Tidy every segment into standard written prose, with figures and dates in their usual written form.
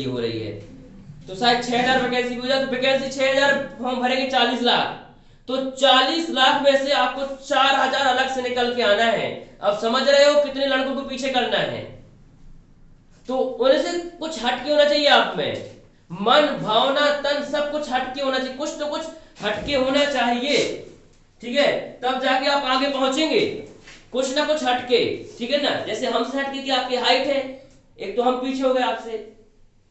हो रही है, तो शायद 6000 वैकेंसी हो जाए, तो वैकेंसी 6000 फॉर्म भरेंगे 40 लाख, तो 40 लाख में से आपको 4000 अलग से निकल के आना है। अब समझ रहे हो कितने लड़कों को पीछे करना है। तो उन्हें से कुछ हटके होना चाहिए आप में, मन भावना तन सब कुछ हटके होना चाहिए, कुछ तो कुछ हटके होना चाहिए, ठीक है, तब जाके आप आगे पहुंचेंगे, कुछ ना कुछ हटके, ठीक है ना। जैसे हमसे हटके कि आपकी हाइट है, एक तो हम पीछे हो गए आपसे,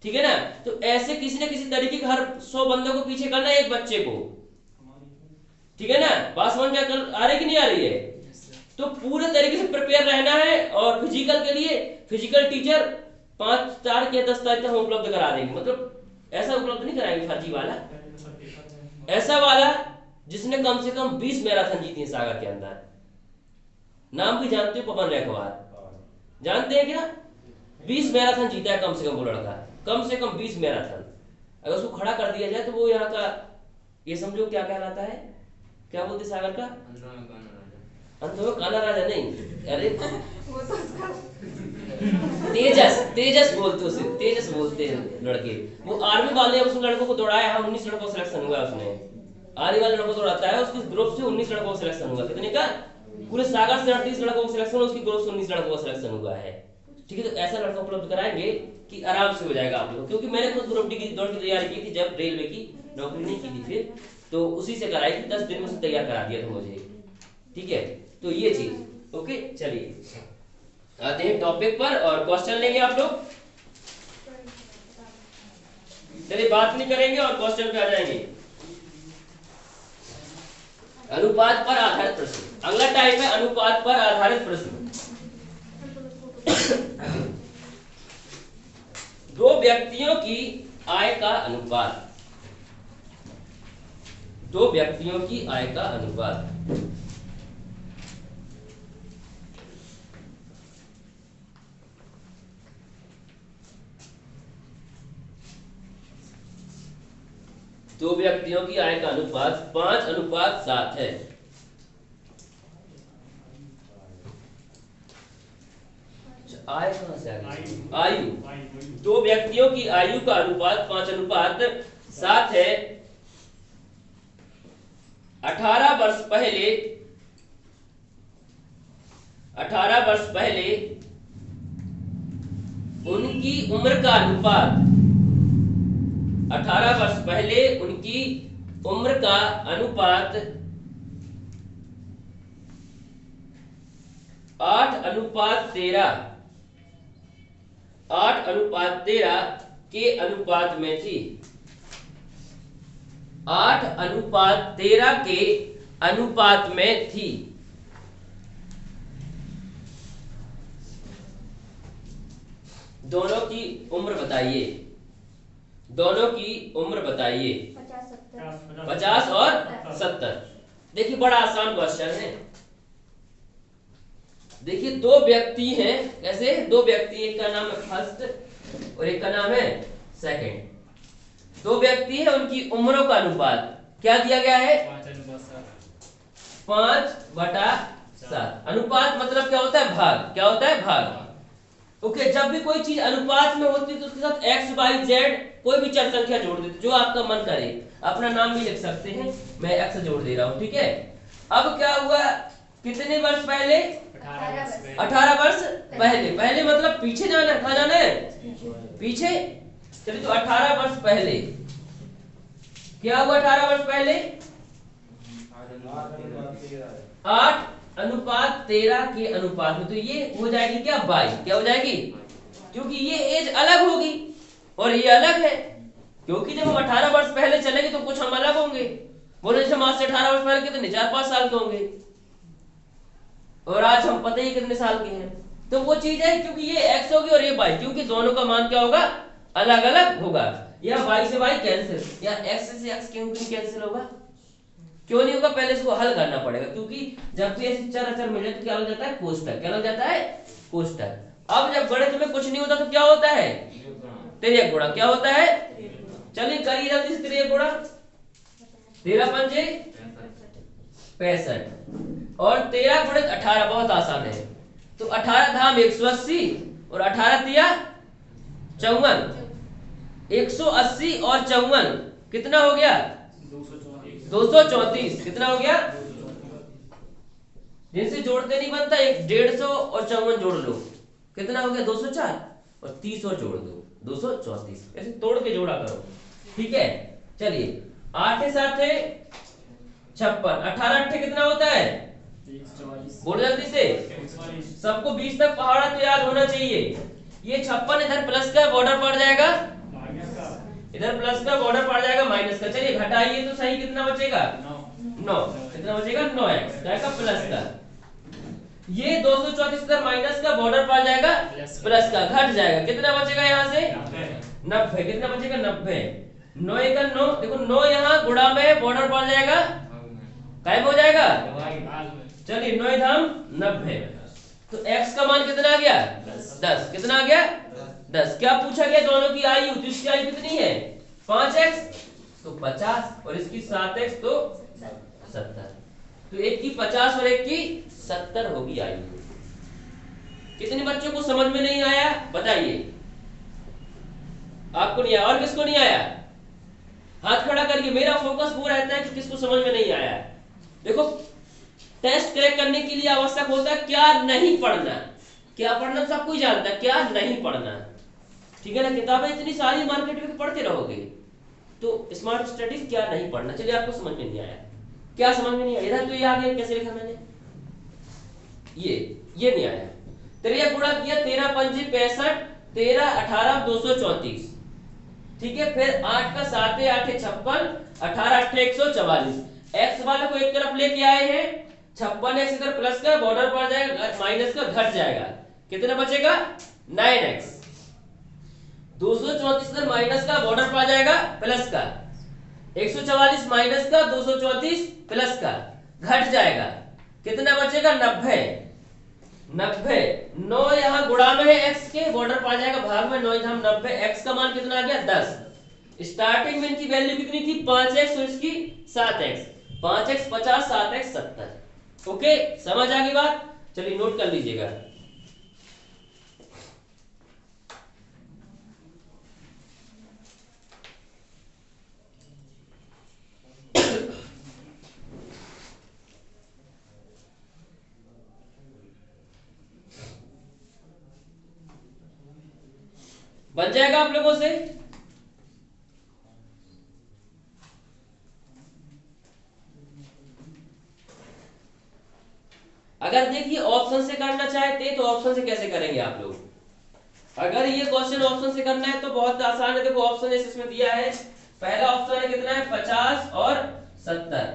ठीक है ना। तो ऐसे किसी ना किसी तरीके का हर 100 बंदों को पीछे करना है एक बच्चे को, ठीक है ना। बात समझ में आ रही कि नहीं आ रही है। तो पूरे तरीके से प्रिपेयर रहना है। और फिजिकल के लिए फिजिकल टीचर 5 के 10 तारीख तक हम उपलब्ध करा देंगे, मतलब ऐसा उपलब्ध नहीं कराएंगे फर्जी वाला, ऐसा वाला जिसने कम से कम 20 मैराथन जीती है सागर के अंदर। नाम भी जानते हो, पवन रैखवार, जानते हैं क्या? 20 मैराथन जीता है कम से कम वो लड़का, कम से कम 20 मैराथन। अगर उसको खड़ा कर दिया जाए तो वो यहाँ का, ये समझो क्या कहलाता है, क्या बोलते सागर का, अंधों में काला राजा नहीं, अरे तेजस, तेजस बोलते उसे, तेजस बोलते हैं लड़के। वो आर्मी वाले उस लड़कों को दौड़ाया है, 19 लड़कों का सिलेक्शन हुआ उसने, आर्मी वाले लड़कों को दौड़ाता है, उसके ग्रुप से 19 लड़कों का सिलेक्शन हुआ। कितने का? पूरे सागर से 38 लड़कों का सिलेक्शन, उसकी ग्रुप से 19 लड़कों का सिलेक्शन हुआ है, ठीक है। तो ऐसा लड़का उपलब्ध कराएंगे कि आराम से हो जाएगा आप लोग, क्योंकि मैंने खुद ग्रुप डी की दौड़ की तैयारी की थी जब रेलवे की नौकरी नहीं की थी, फिर तो उसी से कराई थी, 10 दिन में से तैयार करा दिया था मुझे, ठीक है। तो ये चीज ओके। चलिए आते हैं टॉपिक पर और क्वेश्चन लेंगे आप लोग। चलिए बात नहीं करेंगे और क्वेश्चन पे आ जाएंगे। अनुपात पर आधारित प्रश्न, अगला टाइप है अनुपात पर आधारित प्रश्न। दो व्यक्तियों की आय का अनुपात, दो व्यक्तियों की आय का अनुपात, दो व्यक्तियों की आय का अनुपात 5:7 है। आय कहां से आ गई? आयु, दो व्यक्तियों की आयु का अनुपात 5:7 है। 18 वर्ष पहले, 18 वर्ष पहले उनकी उम्र का अनुपात, 18 वर्ष पहले उनकी उम्र का अनुपात 8:13, 8:13 के अनुपात में थी, 8:13 के अनुपात में थी। दोनों की उम्र बताइए, दोनों की उम्र बताइए। 50 और 70। देखिए बड़ा आसान क्वेश्चन है। देखिए दो व्यक्ति हैं, कैसे दो व्यक्ति, एक का नाम है फर्स्ट और एक का नाम है सेकंड। दो व्यक्ति है, उनकी उम्रों का अनुपात क्या दिया गया है? 5/7। अनुपात मतलब क्या होता है? भाग। क्या होता है? भाग। ओके, जब भी कोई चीज अनुपात में होती है तो उसके साथ एक्स वाई जेड कोई भी चर संख्या जोड़ देते, जो आपका मन करे। अपना नाम भी लिख सकते हैं, मैं एक्स जोड़ दे रहा हूं, ठीक है। अब क्या हुआ, कितने वर्ष पहले? 18 वर्ष पहले। पहले मतलब पीछे जाना है, कहां जाना है? पीछे। चलिए तो 18 वर्ष पहले क्या हुआ? 18 वर्ष पहले 8:13 के अनुपात में, तो ये हो जाएगी क्या? 22। क्या हो जाएगी? क्योंकि ये एज अलग होगी और ये अलग है, क्योंकि जब हम 18 वर्ष पहले चलेंगे तो कुछ हम अलग होंगे। बोले जैसे हम आज से 18 वर्ष पहले कितने 4-5 साल के होंगे और आज हम पता ही कितने साल के हैं। तो वो चीज है, क्योंकि ये एक्स होगी और ये वाई, क्योंकि दोनों का मान क्या होगा? अलग अलग होगा। या वाई से वाई कैंसिल, या एक्स से एक्स क्यों कैंसिल होगा? क्यों नहीं होगा? पहले इसको हल करना पड़ेगा, क्योंकि जब भी ऐसे चर अचर मिले तो क्या लग जाता है? कोष्टक। क्या लग जाता है? कोष्टक। अब जब गणित में कुछ नहीं होता तो क्या होता है? तिर्यक गुणा। क्या होता है? चलिए करिए जल्दी से तिर्यक गुणा। 13 पंजे 65 और 13 गुणित 18 बहुत आसान है। तो 18 धाम 180 और 18 तिया 54। 180 और 54 कितना हो गया? 234। कितना हो गया? जिनसे जोड़ते नहीं बनता, 150 और 54 जोड़ लो, कितना हो गया? 204 और 30 और जोड़ दो, 234। ऐसे तोड़ के जोड़ा करो, ठीक है। चलिए 8 7 56, 18 8 कितना होता है? बोल जल्दी से, सबको 20 तक पहाड़ा तो याद होना चाहिए। ये 56 इधर प्लस का बॉर्डर पड़ जाएगा, इधर प्लस का बॉर्डर पड़ जाएगा माइनस का। चलिए घटाइए तो सही, कितना बचेगा? 9। कितना बचेगा? 9x का प्लस का। ये 234 इधर माइनस का बॉर्डर पड़ जाएगा प्लस का, घट जाएगा, कितना बचेगा यहाँ से? 90। कितना बचेगा? 90। 9 1 9, देखो 9 यहाँ गुणा में बॉर्डर पड़ जाएगा, गायब हो जाएगा। चलिए 9 धाम 90, तो x का मान कितना आ गया? 10। कितना आ गया? 10। क्या पूछा गया? दोनों की आयु, तो इसकी आयु कितनी है? 5x तो 50 और इसकी 7x तो 70। तो एक की 50 और एक की 70 होगी आयु। कितने बच्चों को समझ में नहीं आया बताइए? आपको नहीं आया? और किसको नहीं आया? हाथ खड़ा करिए। मेरा फोकस वो रहता है कि किसको समझ में नहीं आया। देखो टेस्ट क्रैक करने के लिए आवश्यक होता है क्या नहीं पढ़ना। क्या पढ़ना सब कोई जानता है, क्या नहीं पढ़ना, ठीक है ना। किताबें इतनी सारी मार्केट में पढ़ते रहोगे तो स्मार्ट स्टडीज क्या नहीं पढ़ना। चलिए आपको समझ में नहीं आया, क्या समझ में नहीं आया? इधर तो ये आ गया, कैसे लिखा मैंने? ये नहीं आया। 13 गुणा किया, 13 पंजे 65, 13 18 234, ठीक है। फिर 8 का 7 8 56, 18 8 144। x वाले को एक तरफ लेके आए हैं, 56x इधर प्लस का बॉर्डर पड़ जाएगा, माइनस का घट जाएगा, कितना बचेगा? 9x। 234 इधर माइनस का बॉर्डर पड़ जाएगा प्लस का, 144 माइनस का 234 प्लस का घट जाएगा, कितना बचेगा? 90। 90। 9 यहाँ गुणा में है x के, बॉर्डर पड़ जाएगा भाग में, 9 धाम 90। x का मान कितना आ गया? 10। स्टार्टिंग में इनकी वैल्यू कितनी थी? 5x और इसकी 7x। 5x 50, 7x 70। ओके, समझ आ गई बात? चलिए नोट कर लीजिएगा। बन जाएगा आप लोगों से? अगर देखिए ऑप्शन से करना चाहते तो ऑप्शन से कैसे करेंगे आप लोग? अगर ये क्वेश्चन ऑप्शन से करना है तो बहुत आसान है। देखो ऑप्शन इसमें दिया है, पहला ऑप्शन है कितना है? 50 और 70।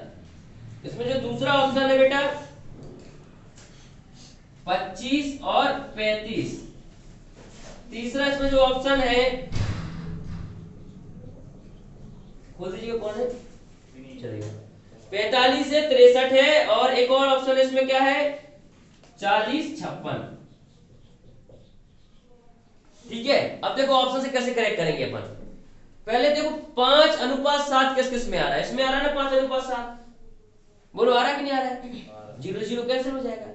इसमें जो दूसरा ऑप्शन है बेटा 25 और 35। तीसरा इसमें जो ऑप्शन है, खोल दीजिए कौन है, चलिए 45 से 63 है। और एक और ऑप्शन इसमें क्या है? 40 56। ठीक है, अब देखो ऑप्शन से कैसे करेक्ट करेंगे अपन। पहले देखो 5:7 किस किस में आ रहा है? इसमें आ रहा है ना 5:7। बोलो आ रहा है कि नहीं आ रहा है? 0 0 कैंसिल हो जाएगा।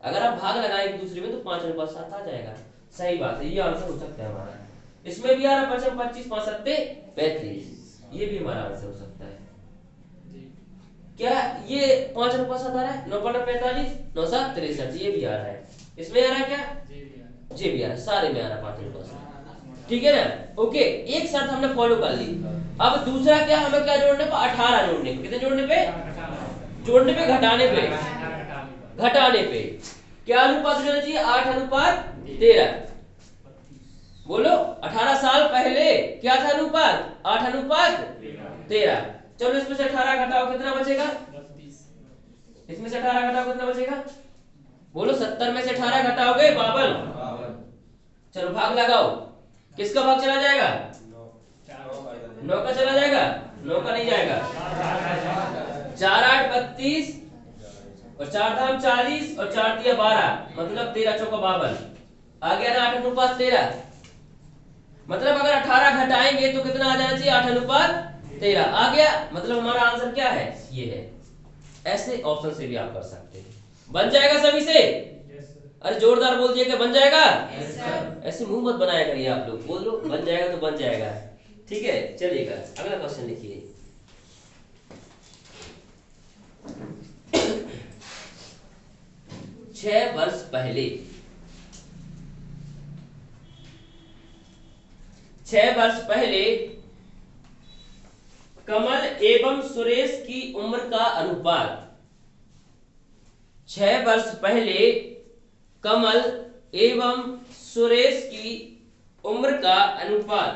अगर आप भाग लगाएं एक दूसरे में तो 5:7 आ जाएगा। सही बात है, ये आंसर हो सकता है हमारा। इसमें भी आ रहा है 25 5 7 35, ये भी हमारा आंसर हो सकता है। क्या ये 5:7 आ रहा है? 9 5 45, 9 7 63, ये भी आ रहा है। इसमें आ रहा है क्या? जी भी आ रहा है, सारे में आ रहा है 5:7। ठीक है ना? ओके, एक साथ हमने फॉलो कर ली। अब दूसरा क्या, हमें क्या जोड़ने पे? 18 जोड़ने पे। कितने जोड़ने पे? जोड़ने पे, घटाने पे? घटाने पे। क्या अनुपात होना चाहिए? 8:13। बोलो 18 साल पहले क्या था अनुपात? 8:13। चलो इसमें से 18 घटाओ, कितना बचेगा? 32। इसमें से 18 घटाओ, कितना बचेगा? बोलो 70 में से 18 घटाओगे 52। चलो भाग लगाओ, किसका भाग चला जाएगा? 9 का चला जाएगा? 9 का नहीं जाएगा। 4 8 32 और 4 धाम 40 और 4 दिया 12, मतलब 13 चौका 52। आ गया ना 8:13। मतलब अगर 18 घटाएंगे तो कितना आ जाना चाहिए? 8:13 आ गया। मतलब हमारा आंसर क्या है? ये है। ऐसे ऑप्शन से भी आप कर सकते हैं। बन जाएगा सभी से? अरे जोरदार बोल दिया कि बन जाएगा। ऐसे मुंह मत बनाया करिए आप लोग, बोल लो बन जाएगा तो बन जाएगा। ठीक है, चलिएगा अगला क्वेश्चन लिखिए। छह वर्ष पहले, 6 वर्ष पहले कमल एवं सुरेश की उम्र का अनुपात। 6 वर्ष पहले कमल एवं सुरेश की उम्र का अनुपात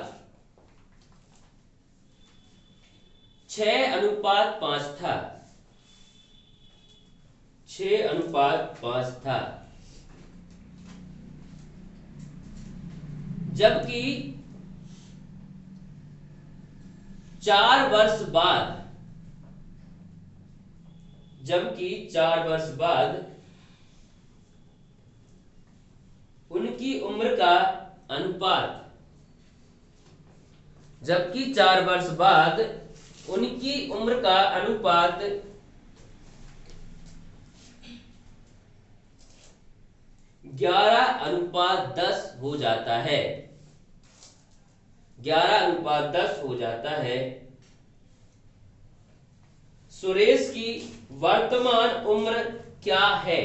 6:5 था। 6:5 था। जबकि 4 वर्ष बाद, उनकी उम्र का अनुपात, 11:10 हो जाता है। 11:10 हो जाता है। सुरेश की वर्तमान उम्र क्या है?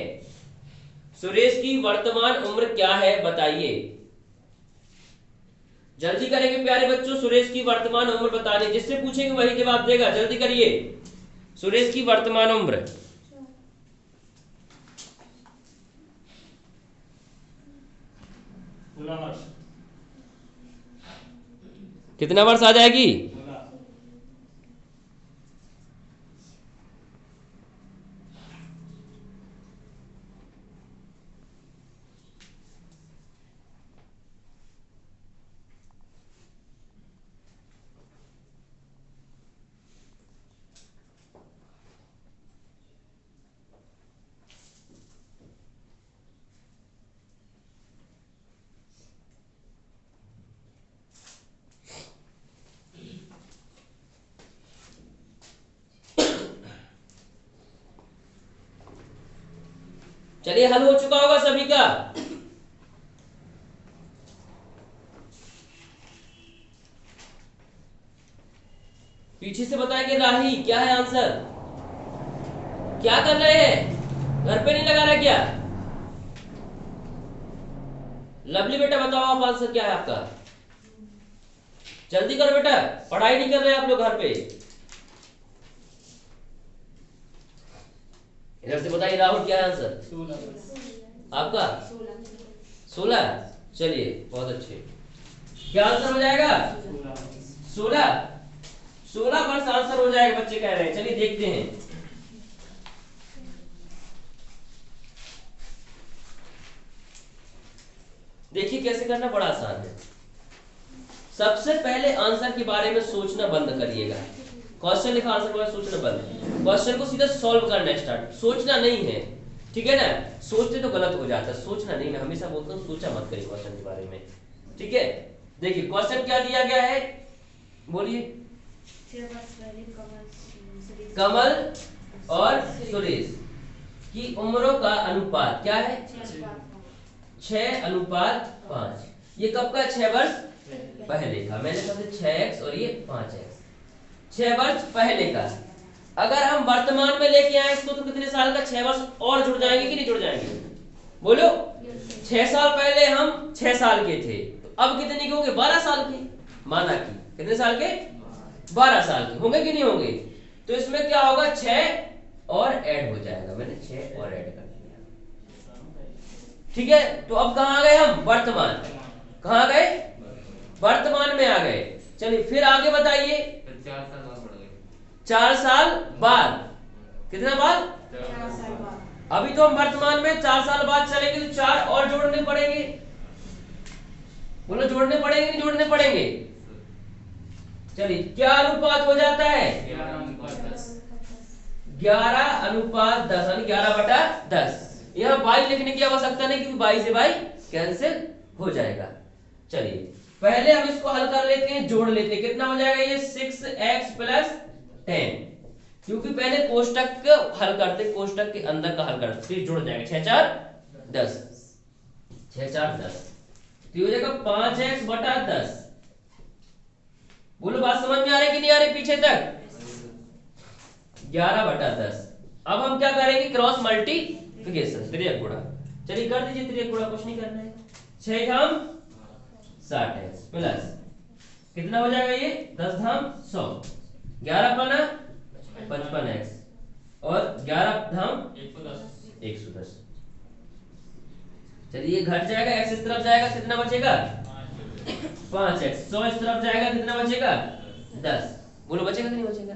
सुरेश की वर्तमान उम्र क्या है बताइए। जल्दी करेंगे प्यारे बच्चों, सुरेश की वर्तमान उम्र बताने, जिससे पूछेंगे वही जवाब देगा। जल्दी करिए, सुरेश की वर्तमान उम्र। कितना वर्ष आ जाएगी? चलिए, हल हो चुका होगा सभी का। पीछे से बताएंगे राही, क्या है आंसर? क्या कर रहे हैं? घर पे नहीं लगा रहा क्या? लवली बेटा बताओ आप, आंसर क्या है आपका? जल्दी करो बेटा, पढ़ाई नहीं कर रहे आप लोग घर पे। इधर से बताइए राहुल, क्या है आंसर आपका? 16। चलिए, बहुत अच्छे। क्या आंसर हो जाएगा? 16 वर्ष आंसर हो जाएगा, बच्चे कह रहे हैं। चलिए देखते हैं। देखिए कैसे करना, बड़ा आसान है। सबसे पहले आंसर के बारे में सोचना बंद करिएगा। क्वेश्चन लिखा, आंसर के बारे में सोचना बंद। क्वेश्चन को सीधा सॉल्व करना स्टार्ट, सोचना नहीं है, ठीक है ना? सोचते तो गलत हो जाता है, सोचना नहीं। मैं हमेशा बोलता हूँ सोचा मत करिए क्वेश्चन के बारे में, ठीक है? देखिए क्वेश्चन क्या दिया गया है, बोलिए। कमल और सुरेश की उम्रों का अनुपात क्या है? 6:5। ये कब का? 6 वर्ष पहले का। मैंने कहा 6x और ये 5x, 6 वर्ष पहले का। अगर हम वर्तमान में लेके आए इसको, तो कितने साल का? 6 वर्ष और जुड़ जाएंगे कि नहीं जुड़ जाएंगे? बोलो। 6 साल पहले हम 6 साल के थे, तो अब कितने के होंगे? 12 साल के। माना कि कितने साल के? 12 साल के होंगे कि नहीं होंगे? तो इसमें क्या होगा? 6 और ऐड हो जाएगा। मैंने 6 और ऐड कर दिया, ठीक है? तो अब कहां आ गए हम? वर्तमान। कहां आ गए? वर्तमान में आ गए। चलिए फिर आगे बताइए। 4 साल बाद। कितना बाद? 4 साल बाद। अभी तो हम वर्तमान में 4 साल बाद चलेंगे, तो 4 और जोड़ने पड़ेंगे। बोलो, जोड़ने पड़ेंगे नहीं जोड़ने पड़ेंगे? चलिए, क्या अनुपात हो जाता है? 11:10, यानी 11/10। यहाँ 22 लिखने की आवश्यकता नहीं, क्योंकि 22 से 22 कैंसिल हो जाएगा। चलिए पहले हम इसको हल कर लेते हैं, जोड़ लेते हैं। कितना हो जाएगा ये? 6x + 10, क्योंकि पहले कोष्टक को हल करते, कोष्टक के अंदर का हल करते, फिर जुड़ जाएगा। 6 4 10, 6 4 10, तो ये हो जाएगा 5x/10। बोलो बात समझ में आ रही कि नहीं आ रही पीछे तक? 11/10। अब हम क्या करेंगे? क्रॉस मल्टीप्लिकेशन, त्रियक गुणा। चलिए कर दीजिए त्रियक गुणा, कुछ नहीं करना है। 6 धाम 60x प्लस कितना हो जाएगा ये? 10 धाम 100, 11 पना 55x और 11 धाम 110। चलिए घट जाएगा, x इस तरफ जाएगा, कितना बचेगा? 5x। 100 इस तरफ जाएगा, कितना बचेगा? 10। बोलो बचेगा कि नहीं बचेगा?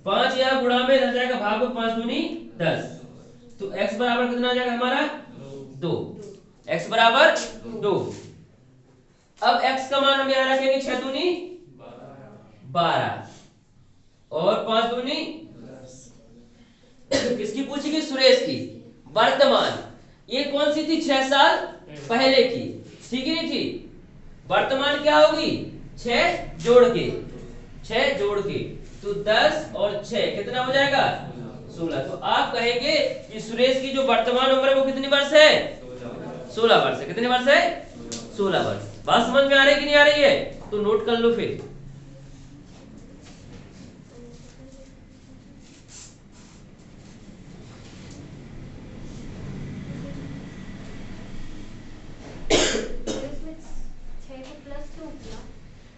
5 यहाँ गुणा में रह जाएगा, भाग में 5 दूनी 10, तो x बराबर कितना आ जाएगा हमारा? 2। x बराबर 2। अब x का मान हम यहाँ रखेंगे 6 दूनी 12 और 5 दूनी किसकी पूछेगी? सुरेश की। वर्तमान ये कौन सी थी? 6 साल पहले की, ठीक ही नहीं थी? वर्तमान क्या होगी? 6 जोड़ के, 6 जोड़ के, तो 10 और 6 कितना हो जाएगा? 16। तो आप कहेंगे कि सुरेश की जो वर्तमान उम्र है वो कितनी वर्ष है? 16 वर्ष है। कितने वर्ष है? 16 वर्ष। बात समझ में आ रही है कि नहीं आ रही है? तो नोट कर लो फिर।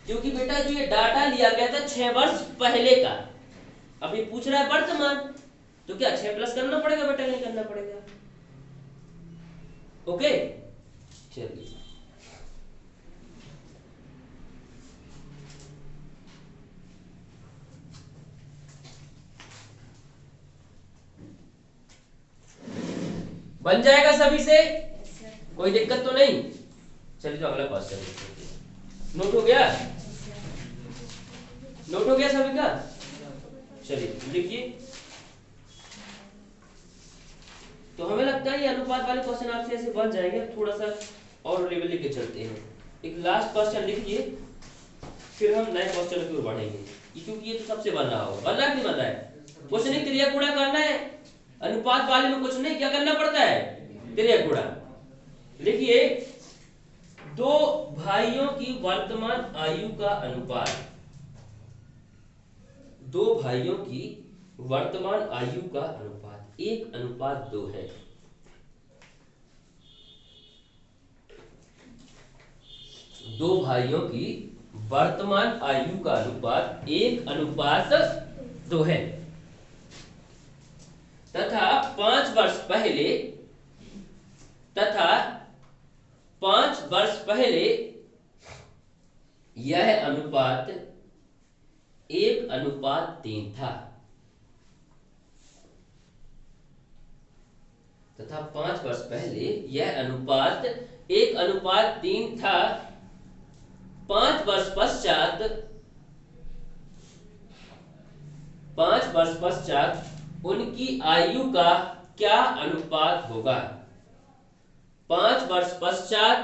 क्योंकि बेटा जो ये डाटा लिया गया था 6 वर्ष पहले का, अभी पूछ रहा है वर्तमान, तो क्या 6 प्लस करना पड़ेगा बेटा? नहीं करना पड़ेगा। ओके चलिए बन जाएगा सभी से, कोई दिक्कत तो नहीं? चलिए तो अगला क्वेश्चन नोट हो गया? नोट हो गया सभी का? चलिए लिखिए। तो हमें लगता है ये अनुपात वाले क्वेश्चन आपसे ऐसे बन जाएंगे। थोड़ा सा और लेवल लेके चलते हैं। एक लास्ट क्वेश्चन लिखिए, फिर हम नए क्वेश्चन की ओर बढ़ेंगे, क्योंकि ये तो सबसे बन रहा होगा। बन रहा है कि नहीं बन रहा है? कुछ नहीं, क्रिया गुणा करना है। अनुपात वाले में कुछ नहीं, क्या करना पड़ता है? क्रिया गुणा। लिखिए, दो भाइयों की वर्तमान आयु का अनुपात, दो भाइयों की वर्तमान आयु का अनुपात 1:2 है। दो भाइयों की वर्तमान आयु का अनुपात 1:2 है तथा 5 वर्ष पहले यह अनुपात 1:3 था। तथा 5 वर्ष पहले यह अनुपात 1:3 था। 5 वर्ष पश्चात उनकी आयु का क्या अनुपात होगा? 5 वर्ष पश्चात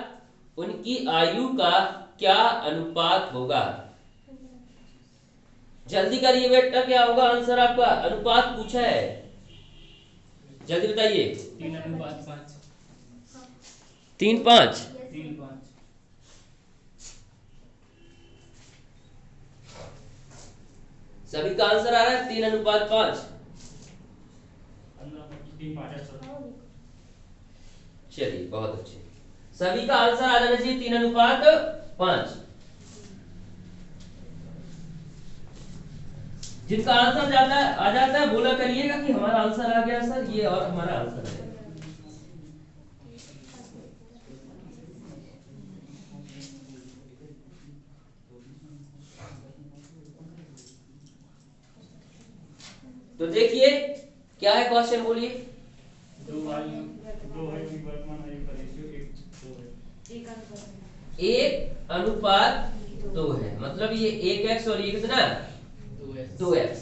उनकी आयु का क्या अनुपात होगा? जल्दी करिए बेटा, क्या होगा आंसर आपका? अनुपात पूछा है, जल्दी बताइए। 3:5। 3:5। सभी का आंसर आ रहा है 3:5। चलिए बहुत अच्छे, सभी का आंसर आ जाना चाहिए 3:5। जिनका आंसर आ जाता है बोला करिएगा कि हमारा आंसर आ गया सर, ये और हमारा आंसर है। तो देखिए क्या है क्वेश्चन, बोलिए। 2 भाइयों की वर्तमान आयु का रेशियो 1:2 है, मतलब ये 1x और ये कितना? 2x।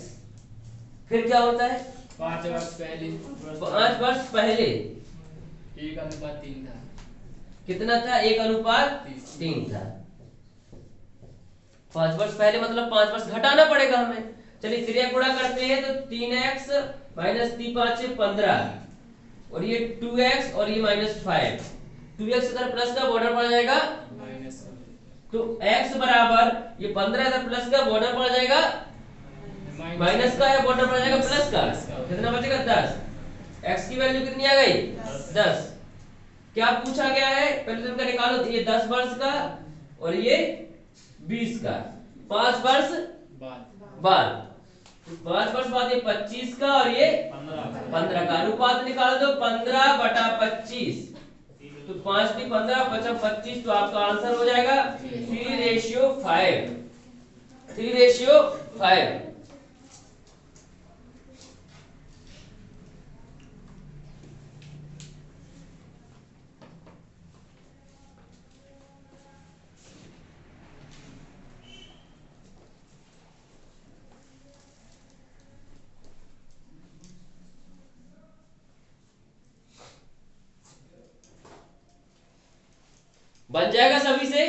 फिर क्या होता है? 5 वर्ष पहले 5 वर्ष पहले 1:3 था। कितना था? 1:3 था। 5 वर्ष पहले मतलब 5 वर्ष घटाना पड़ेगा हमें। चलिए क्रिया गुणा करते हैं, तो 3x माइनस 3×5 15 और ये 2x और ये -5। 2x अगर प्लस का बॉर्डर पड़ जाएगा तो x बराबर ये 15 इधर प्लस का बॉर्डर पड़ जाएगा माइनस का, है बॉर्डर पड़ जाएगा प्लस का, कितना बचेगा 10। x की वैल्यू कितनी आ गई 10। क्या पूछा गया है पहले तो इनका निकालो, ये 10 वर्ष का और ये 20 का, 5 वर्ष बाद, 5 वर्ष बाद ये 25 का और ये 15 का, अनुपात निकाल दो 15/25, तो 5 भी 15 बचा 25, तो आपका आंसर हो जाएगा 3:5, 3:5। बन जाएगा सभी से?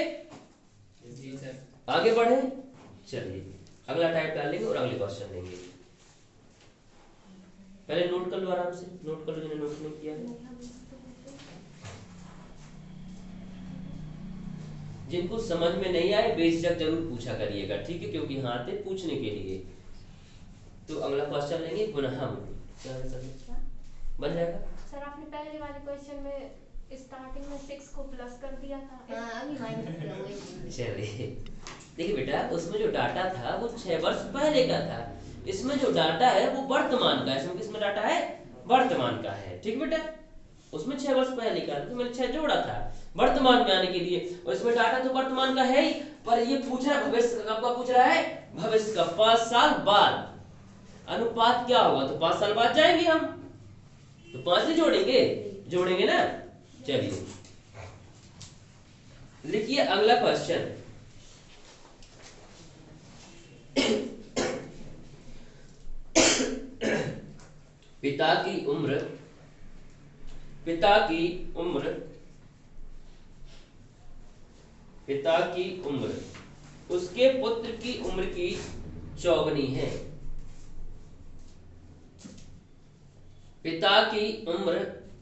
जी सर। आगे बढ़े, चलिए अगला टाइप डाल लेंगे और अगले क्वेश्चन लेंगे। पहले नोट कर लो, आराम से नोट कर लो जिन्हें नोट नहीं किया है। जिनको समझ में नहीं आए बेझिझक जरूर पूछा करिएगा, ठीक है, क्योंकि हाँ थे पूछने के लिए। तो अगला क्वेश्चन लेंगे पुनः हम, क्या बन जाएगा सर? आपने पहले वाले क्वेश्चन में स्टार्टिंग में 6 को प्लस कर दिया था, अभी माइनस किया हुआ है। चलिए देखिए बेटा, उसमें जो डाटा था वो 6 वर्ष पहले का था, इसमें जो डाटा है वो वर्तमान का है। इसमें किसमें डाटा है? वर्तमान का है, ठीक बेटा। उसमें 6 वर्ष पहले का तो मैंने 6 जोड़ा था वर्तमान में आने के लिए, और इसमें डाटा तो वर्तमान का है ही, पर ये पूछ रहा है भविष्य का। कब का पूछ रहा है? भविष्य का, 5 साल बाद। अनुपात क्या होगा? तो 5 साल बाद जाएंगे हम, तो 5 से जोड़ेंगे ना। चलिए लिखिए अगला क्वेश्चन। पिता की उम्र उसके पुत्र की उम्र की चौगुनी है। पिता की उम्र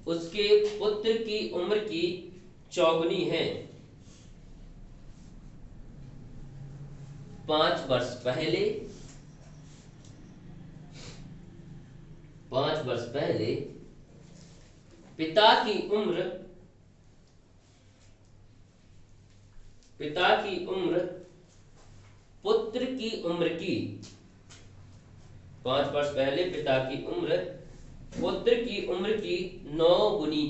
उसके पुत्र की उम्र की चौगुनी है। 5 वर्ष पहले पिता की उम्र पुत्र की उम्र की, 5 वर्ष पहले पिता की उम्र पुत्र की उम्र की 9 गुनी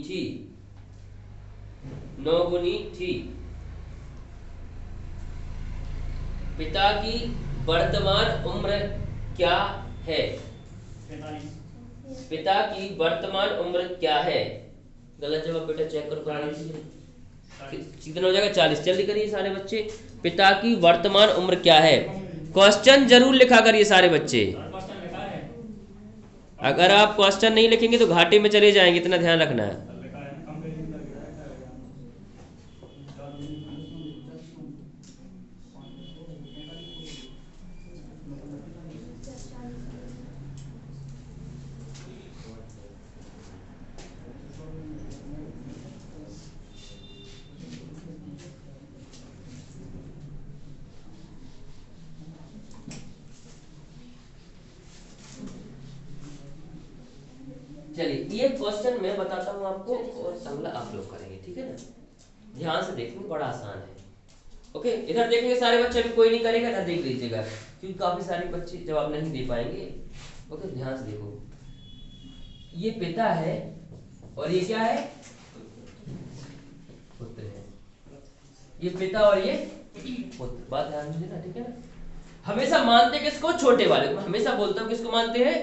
थी। पिता की वर्तमान उम्र क्या है? 45। पिता की वर्तमान उम्र क्या है? गलत जवाब बेटा चेक करो कराना दीजिए। कितना हो जाएगा? 40। जल्दी करिए सारे बच्चे। पिता की वर्तमान उम्र क्या है? क्वेश्चन जरूर लिखा करिए सारे बच्चे। अगर आप क्वेश्चन नहीं लिखेंगे तो घाटे में चले जाएंगे, इतना ध्यान रखना है। चलिए ये क्वेश्चन मैं बताता हूँ आपको और अगला आप लोग करेंगे, ठीक है ना। ध्यान से देखेंगे, बड़ा आसान है। ओके, इधर देखेंगे सारे बच्चे, अभी कोई नहीं करेगा, इधर देख लीजिएगा क्योंकि काफी सारे बच्चे जवाब नहीं दे पाएंगे। ओके, ध्यान से देखो, ये पिता है और ये क्या है? पुत्र है। ये पिता और ये पुत्र, बात ध्यान से देना, ठीक है ना। हमेशा मानते किसको? छोटे वाले को। हमेशा बोलता हूँ किसको मानते हैं?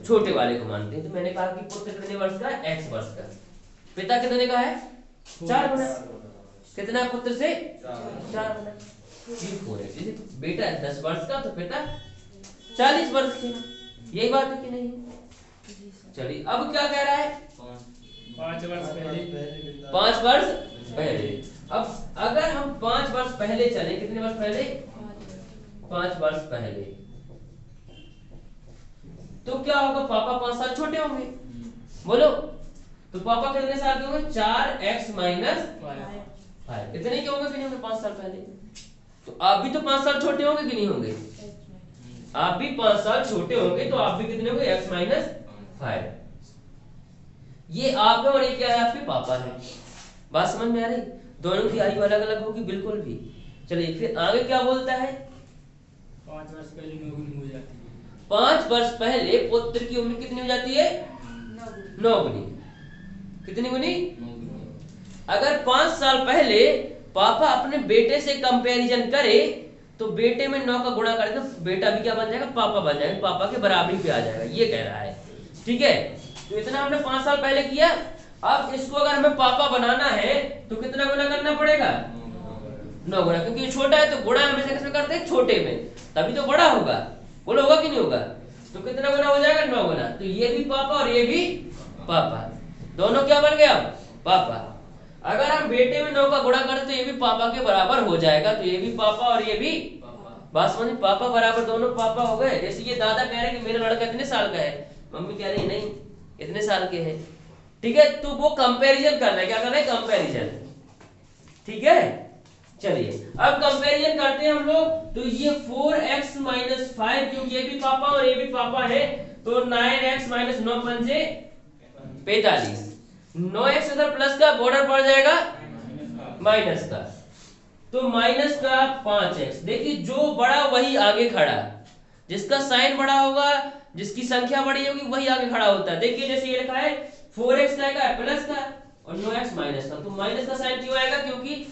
छोटे वाले को मानते हैं। तो मैंने कहा कि पुत्र कितने वर्ष का है? x वर्ष का। पिता कितने का है? 4 गुना। कितना पुत्र से? 4 गुना। बेटा 10 वर्ष का तो पिता 40 वर्ष के। यही बात है कि नहीं? चलिए अब क्या कह रहा है? 5 वर्ष पहले। 5 वर्ष पहले। अब अगर हम 5 वर्ष पहले चले, कितने वर्ष पहले? 5 वर्ष पहले, तो क्या होगा? पापा 5 साल छोटे होंगे, बोलो। तो पापा कितने साल के होंगे? 4x - 5। इतने के होंगे कि नहीं होंगे 5 साल पहले? तो आप भी तो 5 साल छोटे होंगे कि नहीं होंगे? आप भी 5 साल छोटे होंगे तो आप भी कितने होंगे? x minus 5। ये आप है और ये क्या है? आपके पापा है। बात समझ में आ रही? दोनों की आयु अलग अलग होगी बिल्कुल भी। चलिए फिर आगे क्या बोलता है? 5 वर्ष पहले 9 गुनी हो जाती है। 5 वर्ष पहले पुत्र की उम्र कितनी हो जाती है? 9 गुनी। कितनी गुनी? 9 गुनी। अगर 5 साल पहले पापा अपने बेटे से कंपैरिजन करे तो बेटे में 9 का गुणा करें तो बेटा भी क्या बन जाएगा? पापा बन जाएगा, पापा के बराबरी पे आ जाएगा, ये कह रहा है। ठीक है, तो इतना हमने 5 साल पहले किया। अब इसको अगर हमें पापा बनाना है तो कितना गुना करना पड़ेगा? 9 गुना, क्योंकि ये छोटा है तो गुणा हमेशा किसमें करते हैं? छोटे में, तभी तो बड़ा होगा। बोलो होगा कि नहीं होगा? तो कितना गुना हो जाएगा? 9 गुना। तो ये भी पापा और ये भी पापा, दोनों क्या बन गया? पापा। अगर हम बेटे में 9 का गुणा करें तो ये भी पापा के बराबर हो जाएगा, तो ये भी पापा और ये भी बात समझ, पापा बराबर दोनों पापा हो गए। जैसे ये दादा कह रहे हैं कि मेरा लड़का इतने साल का है, मम्मी कह रही नहीं इतने साल के हैं। ठीक है, तो वो कंपैरिजन करना है, क्या करना है? कंपैरिजन। ठीक है, चलिए अब कंपैरिजन करते हैं हम लोग। तो ये 4x माइनस 5, क्योंकि ये भी पापा और ये भी पापा है, तो 9x माइनस 9 पंजे 45। 9x इधर प्लस का बॉर्डर पड़ जाएगा माइनस का, तो माइनस का 5x। देखिए जो बड़ा वही आगे खड़ा, जिसका साइन बड़ा होगा, जिसकी संख्या बड़ी होगी वही आगे खड़ा होता है। देखिए जैसे ये लिखा है 4x का है प्लस का और 9x माइनस का, तो माइनस का साइन क्यों आएगा? क्योंकि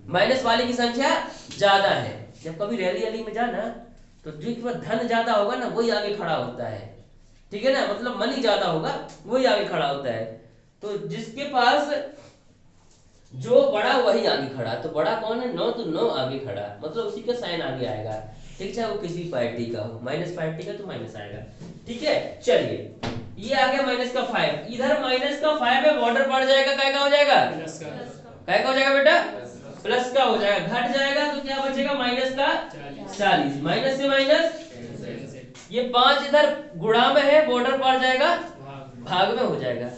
माइनस वाले की संख्या ज्यादा है। जब कभी रैली रैली में जाना तो जिसका धन ज्यादा होगा ना वही आगे खड़ा होता है। ठीक है ना, मतलब मनी ज्यादा होगा वही आगे खड़ा होता है। तो जिसके पास जो बड़ा वही आगे खड़ा, तो बड़ा कौन है? 9, तो 9 आगे खड़ा, मतलब उसी का साइन आगे आएगा। ठीक है, वो किसी पार्टी का हो, माइनस पार्टी का तो माइनस आएगा। ठीक है, चलिए ये आ गया माइनस का 5, इधर माइनस का 5 में बॉर्डर पड़ जाएगा, काय का हो जाएगा? काय का हो जाएगा बेटा? प्लस का हो जाएगा, घट जाएगा तो क्या बचेगा? माइनस का 40। माइनस से माइनस, ये 5 इधर गुणा में है, बॉर्डर पड़ जाएगा भाग में हो जाएगा।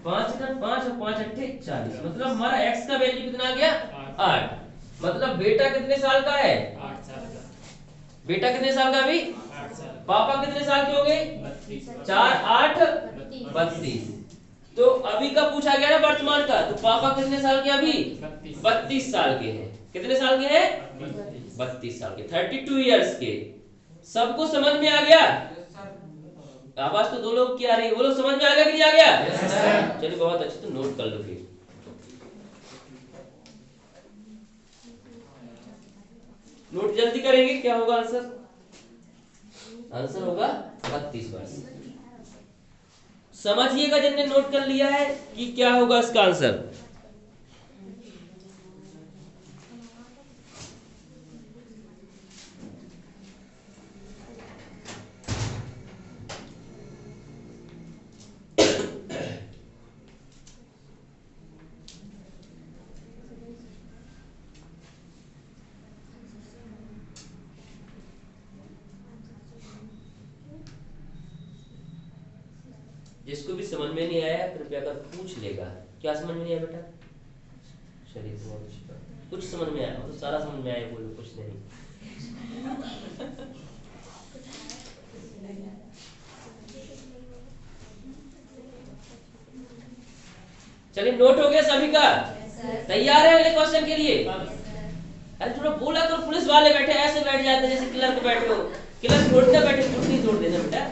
5 इधर 5 और 5 अट्ठे 40, मतलब हमारा x का वैल्यू कितना आ गया? 8। मतलब बेटा कितने साल का है? 8 साल का। बेटा कितने साल का अभी? 8 साल। पापा कितने साल के हो गए? 4 8 32। तो अभी का पूछा गया ना वर्तमान का, तो पापा कितने साल के अभी? 32 साल के हैं। कितने साल के हैं? 32 साल के, 32 इयर्स के। सबको समझ में आ गया? आवाज तो दो लोग की आ रही है, वो लोग समझ में आ गया कि नहीं आ गया? चलिए बहुत अच्छे, तो नोट कर लो फिर। नोट जल्दी करेंगे, क्या होगा आंसर? आंसर होगा 32 वर्ष। समझिएगा जिनने नोट कर लिया है कि क्या होगा इसका आंसर। जिसको भी समझ में नहीं आया कृपया कर पूछ लेगा। क्या समझ में नहीं आया बेटा? चलिए बहुत अच्छी बात। कुछ समझ में आया तो सारा समझ में आया, बोलो कुछ नहीं। चलिए नोट हो गया सभी का? तैयार है अगले क्वेश्चन के लिए? अरे थोड़ा बोला तो पुलिस वाले बैठे ऐसे बैठ जाते हैं जैसे क्लर्क बैठे हो। क्लर्क छोड़ना बैठे, कुर्सी नहीं तोड़ देना बेटा,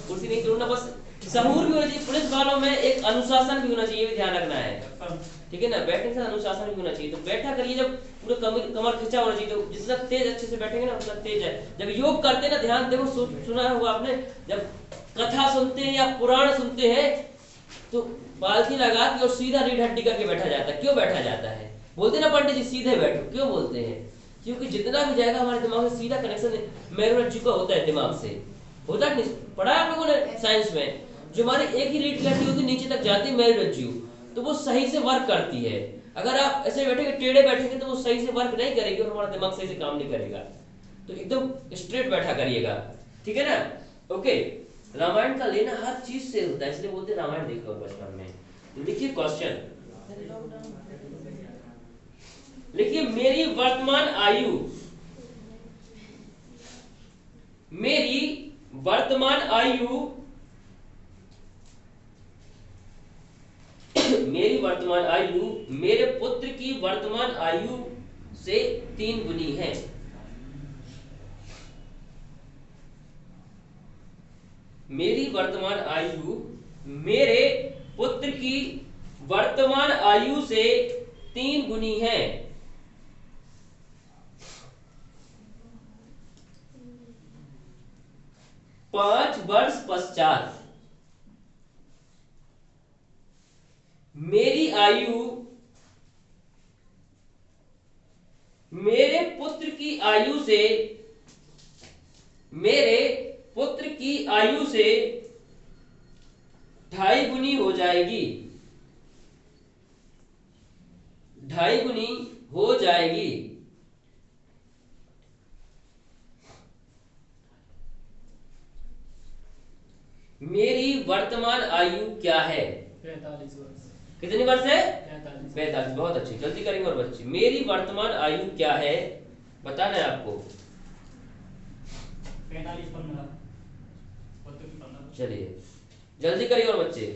कुर्सी नहीं तोड़ना, बस सहूर भी होना चाहिए। पुलिस वालों में एक अनुशासन भी होना चाहिए, ये भी ध्यान रखना है। ठीक है ना, बैठने से अनुशासन भी होना चाहिए। तो बैठा करिए, जब पूरा कमर खिंचा होना चाहिए, तो जितना तेज अच्छे से बैठेंगे ना उतना तेज है। जब योग करते हैं ना, ध्यान देखो, सुना होगा आपने, जब कथा सुनते हैं या पुराण सुनते हैं तो पालथी लगा के और सीधा रीढ़ हड्डी करके बैठा जाता है। क्यों बैठा जाता है? बोलते ना पंडित जी सीधे बैठो, क्यों बोलते हैं? क्योंकि जितना भी जाएगा हमारे दिमाग में सीधा कनेक्शन मेरुरज्जु का होता है, दिमाग से होता है। नहीं पढ़ा है आप लोगों ने साइंस में? जो हमारी एक ही रीढ़ की हड्डी होती है नीचे तक जाती है मेरुरज्जु, तो वो सही से वर्क करती है। अगर आप ऐसे बैठेंगे, टेढ़े बैठेंगे, तो वो सही से वर्क नहीं करेगी और हमारा दिमाग सही से काम नहीं करेगा। तो एकदम स्ट्रेट बैठा करिएगा, ठीक है ना? ओके, रामायण का लेना हर चीज से होता है, इसलिए बोलते हैं रामायण देखो बचपन में। तो लिखिए क्वेश्चन, लिखिए मेरी वर्तमान आयु वर्तमान आयु मेरी वर्तमान आयु मेरे पुत्र की वर्तमान आयु से 3 गुनी है। मेरी वर्तमान आयु मेरे पुत्र की वर्तमान आयु से 3 गुनी है। 5 वर्ष पश्चात मेरी आयु मेरे पुत्र की आयु से 2.5 गुनी हो जाएगी। 2.5 गुनी हो जाएगी। मेरी वर्तमान आयु क्या है? 45 वर्ष। कितनी वर्ष है? 45। 45। बहुत अच्छी, जल्दी करेंगे। और बच्चे, मेरी वर्तमान आयु क्या है बताना है आपको। 45 15। चलिए जल्दी करिए और बच्चे।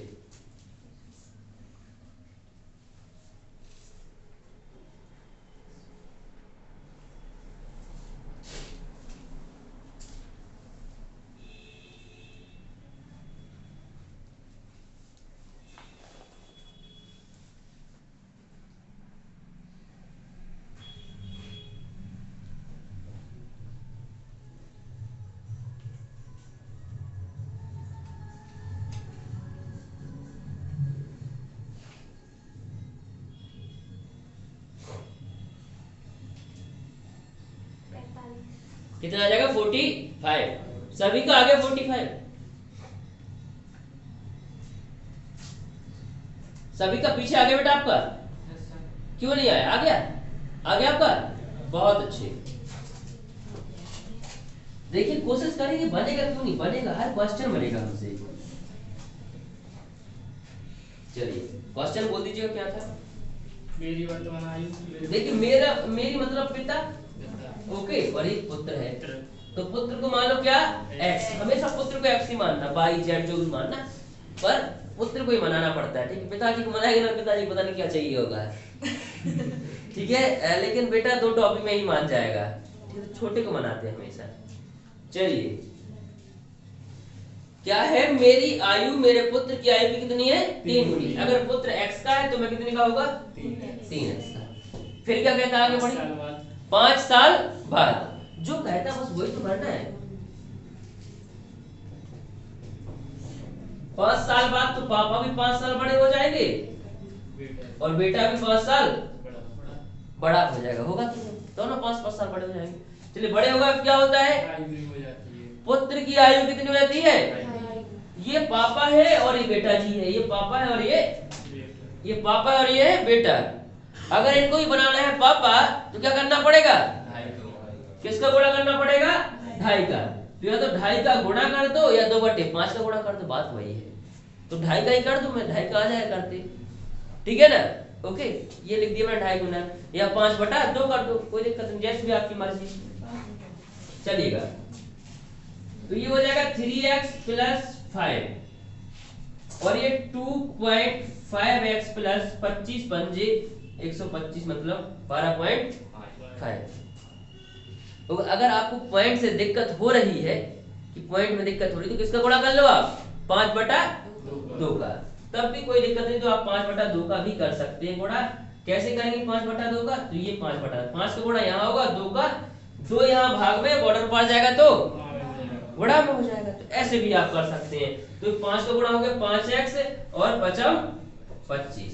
कितना आ जाएगा? 45। सभी का आ गया 45। सभी का पीछे आ गया बेटा आपका? क्यों नहीं आया? आ गया? आ गया आपका? बहुत अच्छे। देखिए कोशिश करेंगे, बनेगा क्यों नहीं बनेगा, हर क्वेश्चन बनेगा हमसे। चलिए क्वेश्चन बोल दीजिएगा क्या था? मेरी वर्तमान आयु। देखिए मेरी मतलब पिता, ओके, और एक पुत्र है, तो पुत्र को मान लो क्या? x। हमेशा पुत्र को x ही मानना, y z जो भी मानना, पर पुत्र को ही मनाना पड़ता है। ठीक है, पिताजी को मनाएंगे ना, पिताजी पता नहीं क्या चाहिए होगा। ठीक है, लेकिन बेटा 2 टॉपिक में ही मान जाएगा। ठीक है, छोटे को मनाते हैं हमेशा। चलिए क्या है? मेरी आयु मेरे पुत्र की आयु की कितनी है? 3 गुनी। अगर पुत्र x का है तो मैं कितने का होगा? 3x का। फिर क्या कहता है आगे बढ़िए? 5 साल बाद। जो कहता है बस वही तो करना है। 5 साल बाद तो पापा भी 5 साल बड़े हो जाएंगे और बेटा भी 5 साल बड़ा हो जाएगा। होगा दोनों 5-5 साल बड़े हो जाएंगे। चलिए बड़े होगा क्या होता है? पुत्र की आयु कितनी हो जाती है? ये पापा है और ये बेटा जी है। ये पापा है और ये पापा है और ये है बेटा। अगर इनको ही बनाना है पापा तो क्या करना पड़ेगा? किसका गुणा करना पड़ेगा? 2.5 का। तो या तो 2.5 का गुणा कर दो या 2/5 का गुणा कर दो, बात वही है। तो 2.5 का ही कर दो, मैं 2.5 का आ जाए करते। ठीक है ना? ओके, ये लिख दिया मैंने 2.5 गुना, या 5/2 कर दो, कोई दिक्कत नहीं, जैसे भी आपकी मर्जी। चलिएगा, तो ये हो जाएगा 3x + 5 और ये 2.5x + 25 पंजे 125 मतलब 12.5। तो अगर आपको पॉइंट से दिक्कत हो रही है कि पॉइंट में दिक्कत हो रही है तो किसका गुणा कर लो आप? 5/2 का। तब भी कोई दिक्कत नहीं, तो आप 5/2 का भी कर सकते हैं गुणा। कैसे करेंगे 5/2 का? तो ये 5 का गुणा यहाँ होगा, 2 का 2 यहाँ भाग में बॉर्डर पर जाएगा तो गुणा में हो जाएगा। तो ऐसे भी आप कर सकते हैं। तो 5 का गुणा हो गया 5x और 5 25।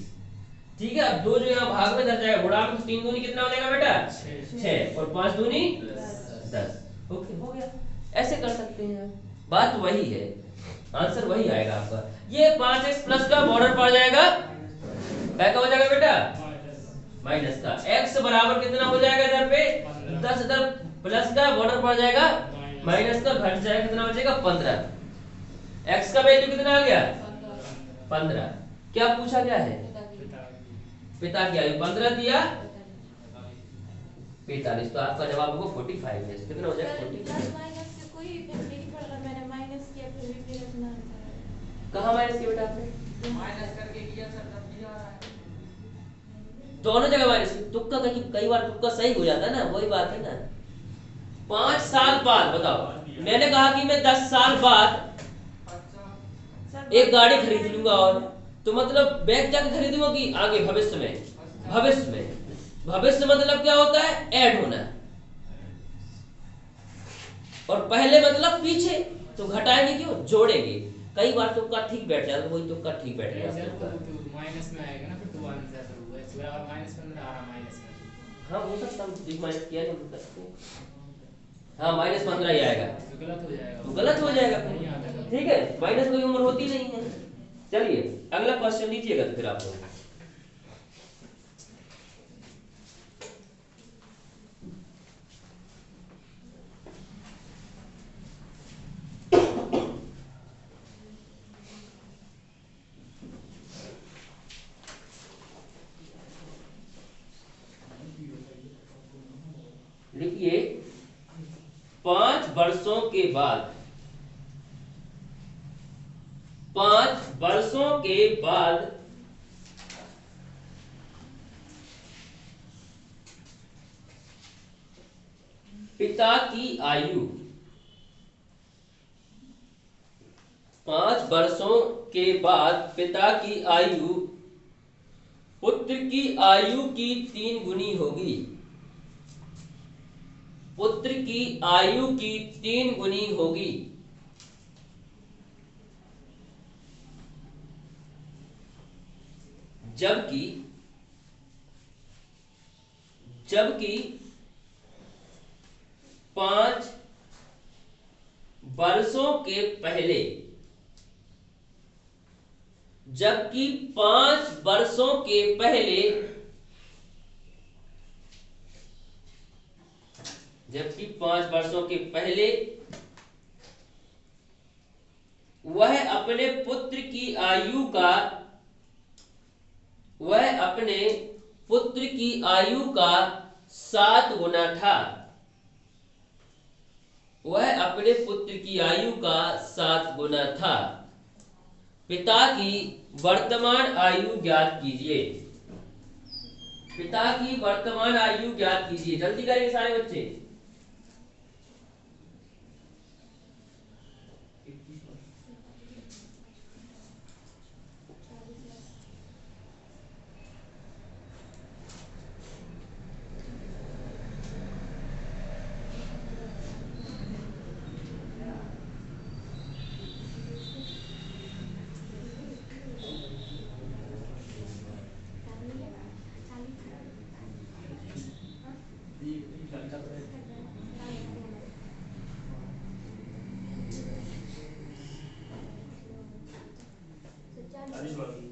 ठीक है, अब 2 जो यहाँ भाग में दर जाएगा गुणा में, तो 3 दूनी कितना हो जाएगा बेटा? 6 और 5 दूनी 10। ओके, हो गया। ऐसे कर सकते हैं, बात वही है, आंसर वही आएगा आपका। ये 5x प्लस का बॉर्डर पड़ जाएगा, क्या हो जाएगा बेटा? माइनस का। x बराबर कितना हो जाएगा इधर पे? 10। इधर प्लस का बॉर्डर पड़ जाएगा, माइनस का घट जाएगा, कितना बचेगा? 15। x का वैल्यू कितना आ गया? 15। क्या पूछा गया है? पिता की आयु 15 दिया, 45। तो आपका जवाब होगा 45 है। कितना हो जाएगा? 45। कोई इफेक्ट नहीं पड़ रहा, मैंने कहाँ माइनस किया बेटा आपने? माइनस करके किया सर, तब भी आ रहा है। दोनों जगह माइनस। तुक्का कई बार तुक्का सही हो जाता है ना, वही बात है ना। 5 साल बाद बताओ, मैंने कहा कि मैं 10 साल बाद अच्छा एक गाड़ी खरीद लूंगा, और तो मतलब बैग जाके खरीदूंगा कि आगे भविष्य में? भविष्य में। भविष्य मतलब क्या होता है? ऐड होना। और पहले मतलब पीछे, तो घटाएंगे क्यों, जोड़ेंगे। कई बार तुक्का ठीक बैठ जाता है, वही तुक्का ठीक बैठ सर जाता है। तो माइनस में आएगा ना, फिर तो आंसर फिर वो x बराबर माइनस 15 आ रहा माइनस में। हाँ हो सकता है, माइनस किया नहीं हो सकता। हाँ माइनस 15 ही आएगा, तो गलत हो जाएगा। तो गलत हो जाएगा नहीं आता फिर। गलत। ठीक है, माइनस कोई उम्र होती नहीं है। चलिए अगला क्वेश्चन लीजिएगा तो फिर आप लोग। लिखिए 5 वर्षों के बाद, 5 वर्षों के बाद पिता की आयु, 5 वर्षों के बाद पिता की आयु पुत्र की आयु की 3 गुनी होगी। पुत्र की आयु की 3 गुनी होगी। जबकि जबकि 5 वर्षों के पहले, जबकि 5 वर्षों के पहले, जबकि 5 वर्षों के पहले वह अपने पुत्र की आयु का, वह अपने पुत्र की आयु का 7 गुना था। वह अपने पुत्र की आयु का 7 गुना था। पिता की वर्तमान आयु ज्ञात कीजिए। पिता की वर्तमान आयु ज्ञात कीजिए। जल्दी करेंगे सारे बच्चे।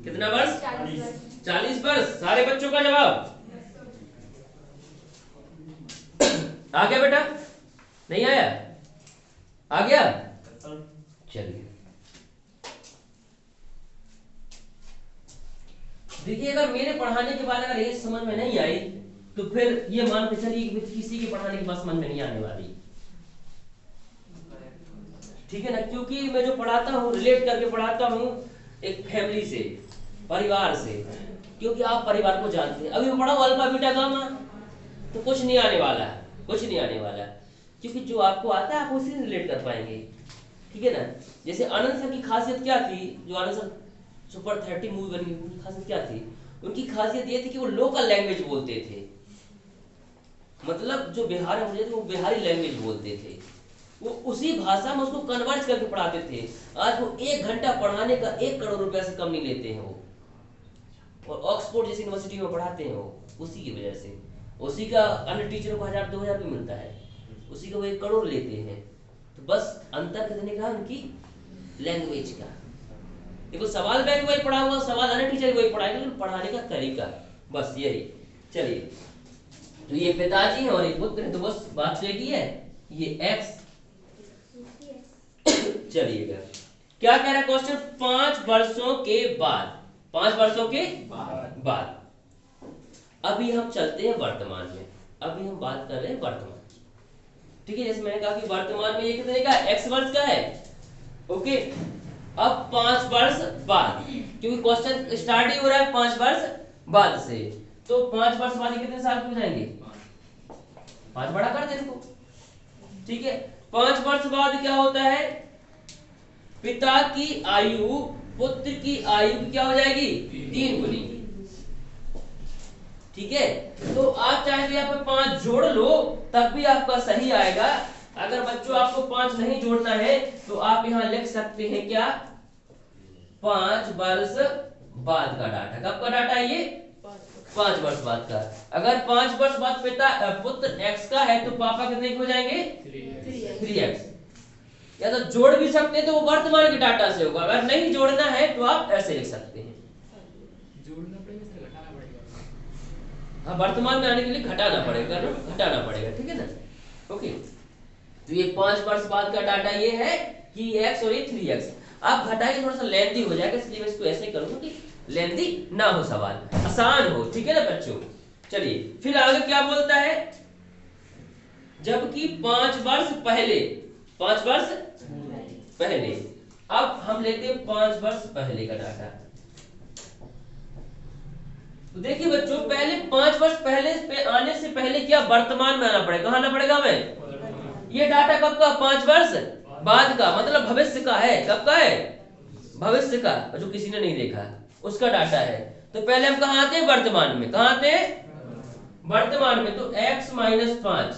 कितना वर्ष? 40 वर्ष। सारे बच्चों का जवाब आ गया बेटा? नहीं आया? आ गया? चलिए देखिए, अगर मेरे पढ़ाने के बाद अगर ये समझ में नहीं आई तो फिर ये मान के चलिए कि किसी के पढ़ाने के बाद समझ में नहीं आने वाली। ठीक है ना, क्योंकि मैं जो पढ़ाता हूँ रिलेट करके पढ़ाता हूँ एक फैमिली से, परिवार से। क्योंकि आप परिवार को जानते हैं। अभी मैं पढ़ाऊँ अल्फा बीटा गामा तो कुछ नहीं आने वाला है, कुछ नहीं आने वाला है। क्योंकि जो आपको आता है आप उसी से रिलेट कर पाएंगे। ठीक है ना, जैसे आनंद सर की खासियत क्या थी, जो आनंद सर सुपर 30 मूवी बनी, उनकी खासियत क्या थी? उनकी खासियत ये थी कि वो लोकल लैंग्वेज बोलते थे। मतलब जो बिहार में मुझे वो बिहारी लैंग्वेज बोलते थे, वो उसी भाषा में उसको कन्वर्ट करके पढ़ाते थे। आज वो 1 घंटा पढ़ाने का 1 करोड़ रुपया से कम नहीं लेते हैं वो, और ऑक्सफोर्ड जैसी यूनिवर्सिटी में पढ़ाते हैं वो, उसी की वजह से। उसी का अन्य टीचरों को 1000-2000 भी मिलता है, उसी का वो 1 करोड़ लेते हैं। तो बस अंतर कितने का? उनकी लैंग्वेज का। देखो सवाल बैंक वही पढ़ा हुआ, सवाल अन्य टीचर वही पढ़ाएंगे, लेकिन पढ़ाने का तरीका बस यही। चलिए, तो ये पिताजी है और ये पुत्र है, तो बस बात तो एक ही है, ये एक्स। चलिएगा, क्या कह रहा है क्वेश्चन? 5 वर्षों के बाद, 5 वर्षों के बाद। अभी हम चलते हैं वर्तमान में। अभी हम बात कर रहे हैं वर्तमान। ठीक है, जैसे मैंने कहा कि वर्तमान में ये कितने का? x वर्ष का है। ओके, अब 5 वर्ष बाद, क्योंकि क्वेश्चन स्टार्ट ही हो रहा है 5 वर्ष बाद से, तो 5 वर्ष बाद कितने साल के हो जाएंगे? 5 बड़ा कर दे इनको, ठीक है। 5 वर्ष बाद क्या होता है? पिता की आयु पुत्र की आयु क्या हो जाएगी? 3 गुनी, ठीक है। तो आप चाहे तो यहाँ पे 5 जोड़ लो तब भी आपका सही आएगा। अगर बच्चों आपको 5 नहीं जोड़ना है तो आप यहाँ लिख सकते हैं क्या? 5 वर्ष बाद का डाटा। कब का डाटा है ये? 5 वर्ष बाद का। अगर 5 वर्ष बाद पिता पुत्र x का है तो पापा कितने के हो जाएंगे? 3x। या तो जोड़ भी सकते हैं तो वो वर्तमान के डाटा से होगा, अगर नहीं जोड़ना है तो आप ऐसे लिख सकते हैं। जोड़ना पड़ेगा सर, घटाना पड़ेगा। हाँ, वर्तमान में आने के लिए घटाना पड़ेगा, घटाना पड़ेगा, ठीक है ना। ओके, तो ये 5 वर्ष बाद का डाटा ये है कि x और ये 3x। आप घटाइए, थोड़ा सा लेंथी हो जाएगा, इसलिए मैं इसको ऐसे करूंगा कि लेंथी ना हो, सवाल आसान हो, ठीक है ना बच्चों। चलिए फिर आगे क्या बोलता है? जबकि 5 वर्ष पहले, 5 वर्ष पहले, अब हम लेते हैं 5 वर्ष पहले का डाटा। तो देखिए बच्चों, पहले 5 वर्ष पहले पे आने से पहले क्या वर्तमान में आना पड़ेगा? कहाँ आना पड़ेगा हमें? ये डाटा कब का? 5 वर्ष बाद का, मतलब भविष्य का है। कब का है? भविष्य का, जो किसी ने नहीं देखा उसका डाटा है। तो पहले हम कहाँ आते हैं? वर्तमान में। कहाँ आते हैं? वर्तमान में। तो x माइनस 5,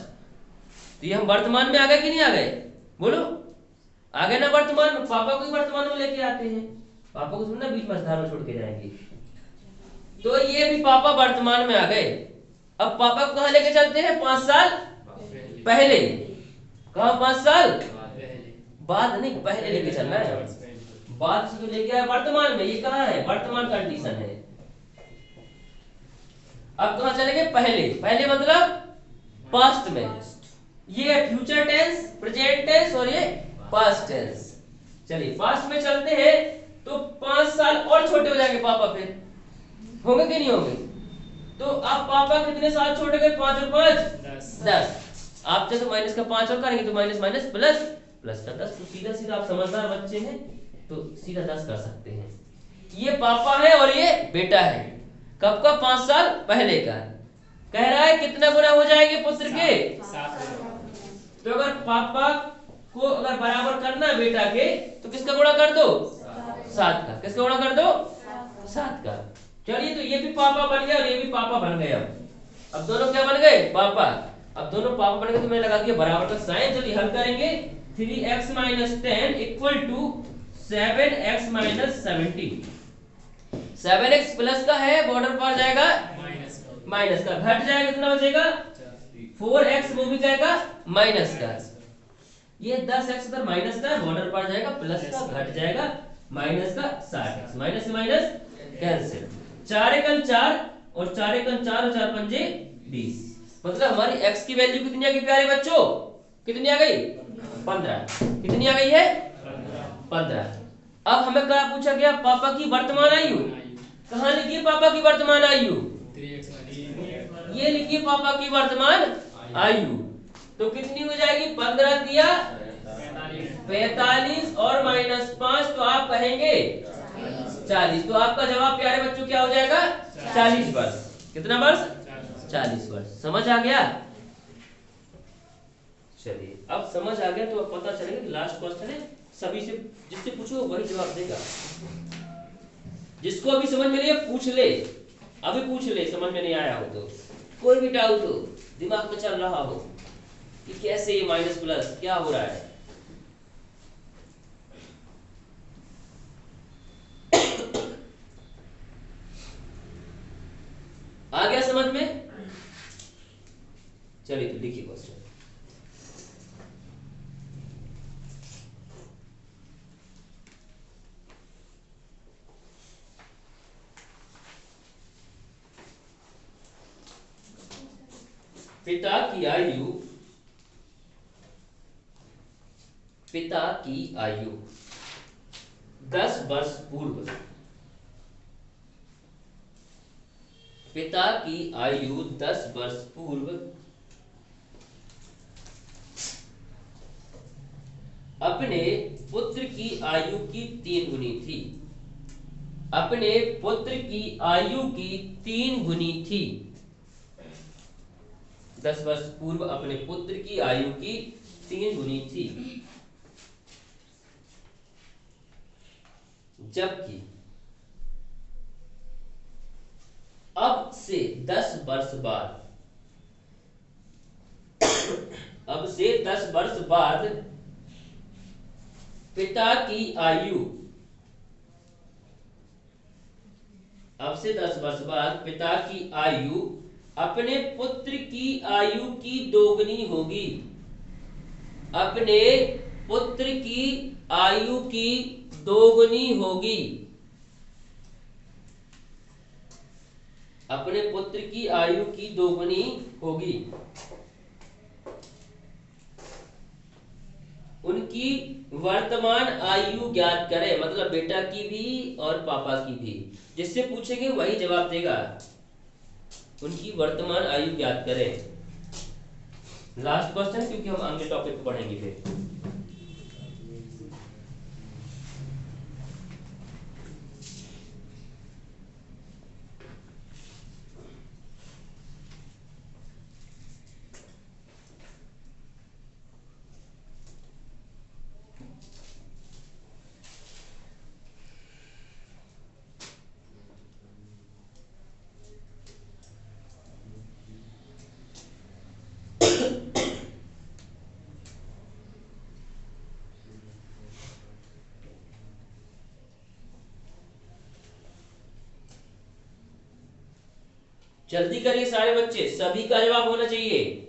तो ये हम वर्तमान में आ गए कि नहीं आ गए? बोलो, आ गए ना वर्तमान में। पापा को ही वर्तमान में लेके आते हैं, पापा को थोड़ी ना बीच में धार में छोड़ के जाएंगे। तो ये भी पापा वर्तमान में आ गए। अब पापा को कहाँ लेके चलते हैं? 5 साल पहले। कहाँ? 5 साल बाद नहीं, पहले लेके चलना है। बाद से तो लेके आया वर्तमान में, ये कहाँ है? वर्तमान कंडीशन है। अब कहाँ चलेंगे? पहले। पहले मतलब पास्ट में। ये फ्यूचर टेंस, प्रेजेंट टेंस और ये पास्ट टेंस। चलिए पास्ट में चलते हैं तो 5 साल और छोटे हो जाएंगे पापा, फिर होंगे कि नहीं होंगे? तो अब पापा कितने साल छोटे गए? 5 और 5 10। आप जैसे माइनस का 5 और करेंगे तो माइनस माइनस प्लस, प्लस का 10। तो सीधा सीधा, आप समझदार बच्चे हैं तो सीधा 10 कर सकते हैं। ये पापा है और ये बेटा है। कब का? 5 साल पहले का। कह रहा है कितना गुना हो जाएंगे पुत्र के? 7। तो अगर पापा को अगर बराबर करना है बेटा के तो किसका गुणा कर दो? 7 का। किसका गुणा कर दो? 7 का। चलिए, तो ये भी पापा बन गया और ये भी पापा बन गया। अब दोनों क्या बन गए? पापा। अब दोनों पापा बन गए तो मैंने लगा दिया बराबर का साइन। चलिए हल करेंगे। 3x minus 10 equal to 7x minus 17। 7x plus का है, बॉर्डर पर जाएगा माइनस का, घट जाएगा, कितना बचेगा? 4x, वो भी जाएगा माइनस का। ये 10x इधर माइनस का, बॉर्डर पर जाएगा प्लस का, घट जाएगा माइनस का 60x। माइनस से माइनस कैंसिल। 4 एकम 4 और 4 एकम 4 और 4 पंजे 20। मतलब हमारी x की वैल्यू कितनी आ गई प्यारे बच्चों? कितनी आ गई? 15। कितनी आ गई है? 15। अब हमें क्या पूछा गया? पापा की वर्तमान आयु। कहाँ लिखिए पापा की वर्तमान आयु? ये लिखिए पापा की वर्तमान आयु। तो कितनी हो जाएगी? 15 दिया 45 और माइनस 5 तो आप कहेंगे 40। तो आपका जवाब प्यारे बच्चों क्या हो जाएगा? 40 वर्ष। कितना वर्ष? 40 वर्ष। समझ आ गया? चलिए, अब समझ आ गया तो अब पता चलेगा कि लास्ट क्वेश्चन है, सभी से जिससे पूछो वही जवाब देगा। जिसको अभी समझ में नहीं है पूछ ले, अभी पूछ ले, समझ में नहीं आया हो तो। कोई भी डाउट हो, दिमाग में चल रहा हो कि कैसे ये माइनस प्लस क्या हो रहा है। आ गया समझ में? चलिए तो लिखिए क्वेश्चन। पिता की आयु, पिता की आयु 10 वर्ष पूर्व, पिता की आयु 10 वर्ष पूर्व अपने पुत्र की आयु की 3 गुनी थी। अपने पुत्र की आयु की 3 गुनी थी। 10 वर्ष पूर्व अपने पुत्र की आयु की 3 गुनी थी, जबकि अब से 10 वर्ष बाद अब से 10 वर्ष बाद पिता की आयु अब से 10 वर्ष बाद पिता की आयु अपने पुत्र की आयु की 2 गुनी होगी। अपने पुत्र की आयु की 2 गुनी होगी। अपने पुत्र की आयु की 2 गुनी होगी। उनकी वर्तमान आयु ज्ञात करें, मतलब बेटा की भी और पापा की भी। जिससे पूछेंगे वही जवाब देगा। उनकी वर्तमान आयु ज्ञात करें। लास्ट क्वेश्चन, क्योंकि हम अगले टॉपिक को पढ़ेंगे फिर। जल्दी करिए सारे बच्चे, सभी का जवाब होना चाहिए।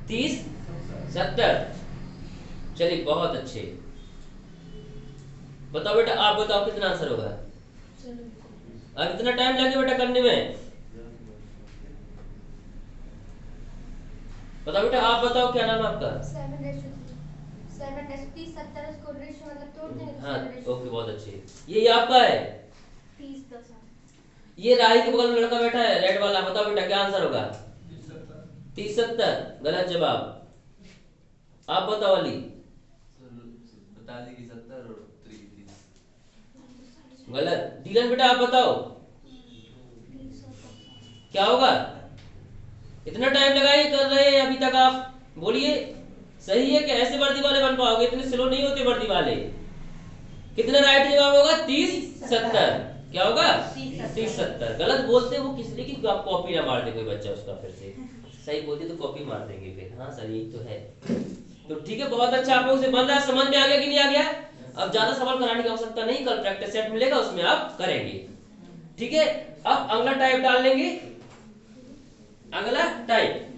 तीस 70। चलिए बहुत अच्छे। बताओ बेटा, आप बताओ कितना आंसर होगा। अब इतना टाइम लगे बेटा करने में। बताओ बेटा, आप बताओ क्या नाम है आपका। 7 70 इसको रेशियो मतलब तोड़ देंगे तो हाँ 7 ओके, बहुत अच्छे। ये आपका है। 30 10। ये राही के बगल में लड़का बैठा है रेड वाला, बताओ बेटा क्या आंसर होगा। 30 70 गलत जवाब। आप बताओ अली। बता दी कि 70 और उत्तरी की 30। गलत। डीलन बेटा आप बताओ क्या होगा। इतना टाइम लगाए कर रहे हैं अभी तक, आप बोलिए सही है कि ऐसे वर्दी वाले बन पाओगे, इतने स्लो नहीं होते वर्दी वाले। कितना राइट जवाब होगा। 30 70। क्या होगा। 30 70। गलत बोलते वो किस लिए कि आप कॉपी ना मार दे कोई बच्चा उसका फिर से। सही बोलते तो कॉपी मार देंगे फिर। हाँ सर यही तो है। तो ठीक है, बहुत अच्छा आप लोग से बन रहा है। समझ में आ गया कि नहीं आ गया। अब ज्यादा सवाल कराने की आवश्यकता नहीं, कल प्रैक्टिस सेट मिलेगा उसमें आप करेंगे। ठीक है, अब अगला टाइप डाल लेंगे। अगला टाइप,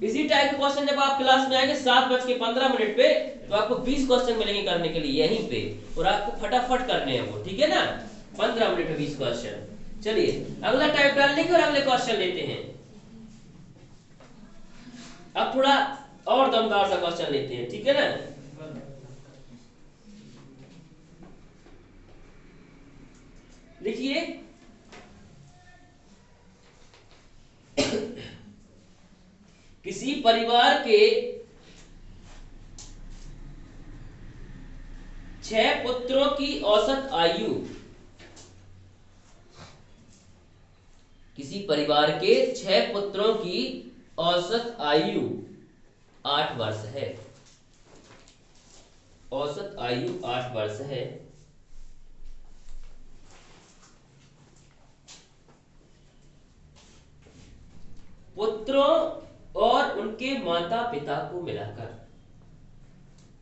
इसी टाइप के क्वेश्चन जब आप क्लास में आएंगे 7:15 पे, तो आपको 20 क्वेश्चन मिलेंगे करने के लिए यहीं पे, और आपको फटाफट करने हैं वो। ठीक है ना, 15 मिनट में 20 क्वेश्चन। चलिए अगला टाइप डाल लेंगे और अगले क्वेश्चन लेते हैं। अब थोड़ा और दमदार सा क्वेश्चन लेते हैं, ठीक है ना। लिखिए, किसी परिवार के 6 पुत्रों की औसत आयु, किसी परिवार के 6 पुत्रों की औसत आयु 8 वर्ष है। औसत आयु 8 वर्ष है। पुत्रों और उनके माता पिता को मिलाकर,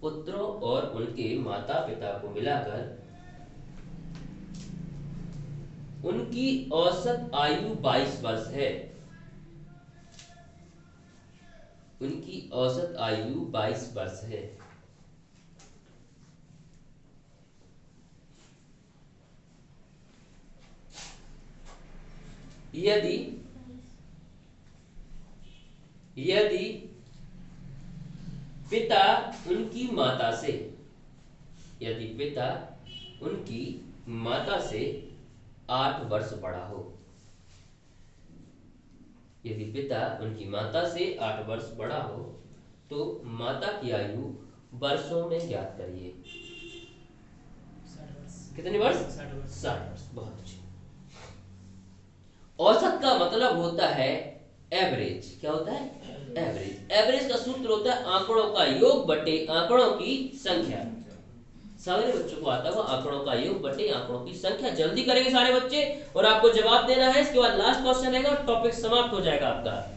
पुत्रों और उनके माता पिता को मिलाकर उनकी औसत आयु 22 वर्ष है। उनकी औसत आयु 22 वर्ष है। यदि यदि पिता उनकी माता से, यदि पिता उनकी माता से 8 वर्ष बड़ा हो, यदि पिता उनकी माता से 8 वर्ष बड़ा हो तो माता की आयु वर्षों में ज्ञात करिए। 60 वर्ष। कितने वर्ष? 60 वर्ष। 60 वर्ष। बहुत अच्छे। औसत का मतलब होता है एवरेज। क्या होता है? एवरेज। एवरेज का सूत्र होता है आंकड़ों का योग बटे आंकड़ों की संख्या। सारे बच्चों को आता है आंकड़ों का योग बटे आंकड़ों की संख्या। जल्दी करेंगे सारे बच्चे और आपको जवाब देना है। इसके बाद लास्ट क्वेश्चन रहेगा और टॉपिक समाप्त हो जाएगा आपका।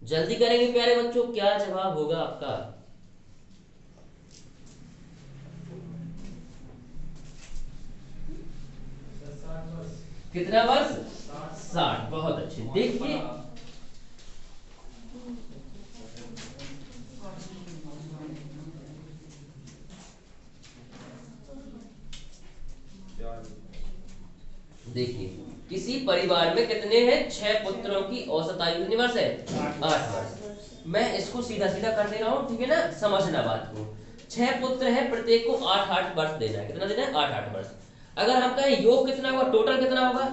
जल्दी करेंगे प्यारे बच्चों, क्या जवाब होगा आपका? कितना वर्ष? 60। बहुत अच्छे। देखिए देखिए किसी परिवार में कितने हैं? 6 पुत्रों की औसत आयु कितनी वर्ष है? 8 वर्ष। मैं इसको सीधा सीधा कर दे रहा हूँ, ठीक है ना? समझना बात को। 6 पुत्र हैं, प्रत्येक को 8-8 वर्ष देना है। कितना देना है? 8-8 वर्ष। अगर हम कहें योग कितना होगा, टोटल कितना होगा,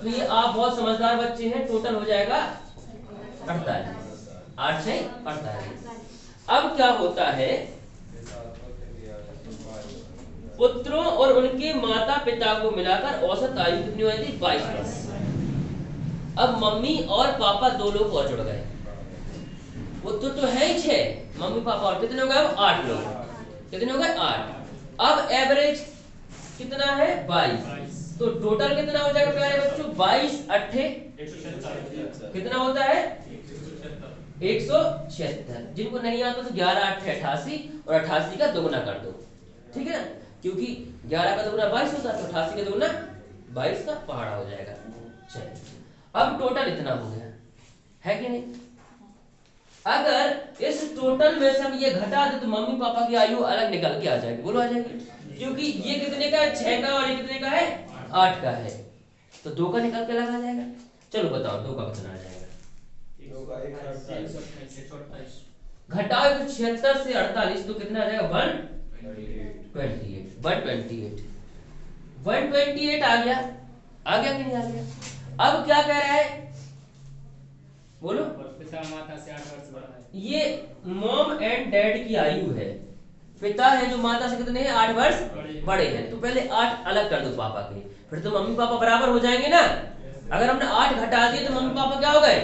तो ये आप बहुत समझदार बच्चे हैं, टोटल हो जाएगा 48। 8 से 48। अब क्या होता है, पुत्रों और उनके माता पिता को मिलाकर औसत आयु कितनी हुई थी? 22 वर्ष। अब मम्मी और पापा 2 लोग और जुड़ गए। पुत्र तो है ही 6, मम्मी पापा और कितने हो गए? 8 लोग। कितने हो गए? 8। अब एवरेज कितना है? 22। तो टोटल कितना हो जाएगा प्यारे बच्चों? 22 8 कितना होता है? 176। जिनको नहीं आता तो 11 8 88 और 88 का दोगुना कर दो, ठीक है? क्योंकि 11 का दोगुना 22 होता है तो 88 का दोगुना 22 का पहाड़ा हो जाएगा। चलिए अब टोटल इतना हो गया है कि नहीं? अगर इस टोटल में से हम ये घटा दे तो मम्मी पापा की आयु अलग निकल के आ जाएगी। बोलो आ जाएगी? क्योंकि ये कितने का है? 6 का और ये कितने का है? 8 का है। तो 2 का निकल के लगा जाएगा। चलो बताओ 2 का कितना आ जाएगा? घटाओ 176 से 48 तो कितना आ जाएगा? 128। 128 आ गया। आ गया कि नहीं आ गया? अब क्या कह रहा है बोलो? पिता माता से 8 वर्ष बड़ा है। ये मॉम एंड डैड की आयु है। पिता है जो माता से कितने हैं? 8 वर्ष बड़े हैं। तो पहले 8 अलग कर दो पापा के, फिर तो मम्मी पापा बराबर हो जाएंगे ना। अगर हमने 8 घटा दिए तो मम्मी पापा क्या हो गए?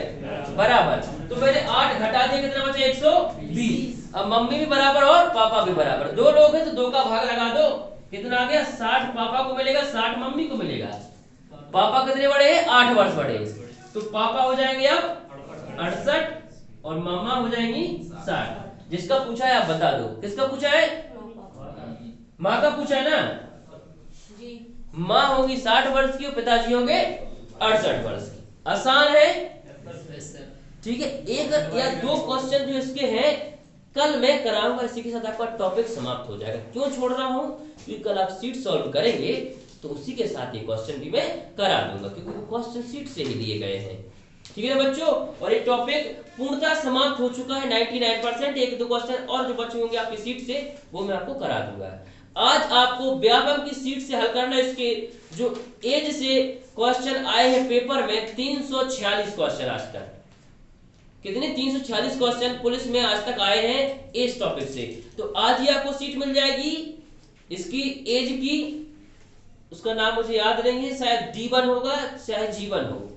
बराबर। तो पहले 8 घटा दिए, कितना बचे? 120। अब मम्मी भी बराबर और पापा भी बराबर। 2 लोग हैं तो 2 का भाग लगा दो। कितना आ गया? 60 पापा को मिलेगा, 60 मम्मी को मिलेगा। पापा कितने बड़े हैं? 8 वर्ष बड़े हैं। तो पापा हो जाएंगे अब 68 और मामा हो जाएंगी 60। जिसका पूछा है आप बता दो। किसका पूछा है? माँ का पूछा है ना जी। माँ होगी 60 वर्ष की और पिताजी होंगे 68 वर्ष की। आसान है, ठीक है? एक या 2 क्वेश्चन जो इसके हैं कल मैं कराऊंगा। इसी के साथ आपका टॉपिक समाप्त हो जाएगा। क्यों छोड़ रहा हूं? क्योंकि कल आप सीट सॉल्व करेंगे तो उसी के साथ ये क्वेश्चन भी मैं करा दूंगा, क्योंकि वो क्वेश्चन सीट से ही लिए गए हैं। ठीक है ना बच्चों? और एक टॉपिक पूर्णतः समाप्त हो चुका है 99%। 1-2 क्वेश्चन और जो बचे होंगे आपकी सीट से वो मैं आपको करा दूंगा। आज आपको व्यापक की सीट से हल करना। इसके जो एज से क्वेश्चन आए हैं पेपर में 346 क्वेश्चन आज तक। कितने? 346 क्वेश्चन पुलिस में आज तक आए हैं इस टॉपिक से। तो आज ही आपको सीट मिल जाएगी इसकी एज की। उसका नाम मुझे याद नहीं है, शायद D1 होगा, शायद G1 हो।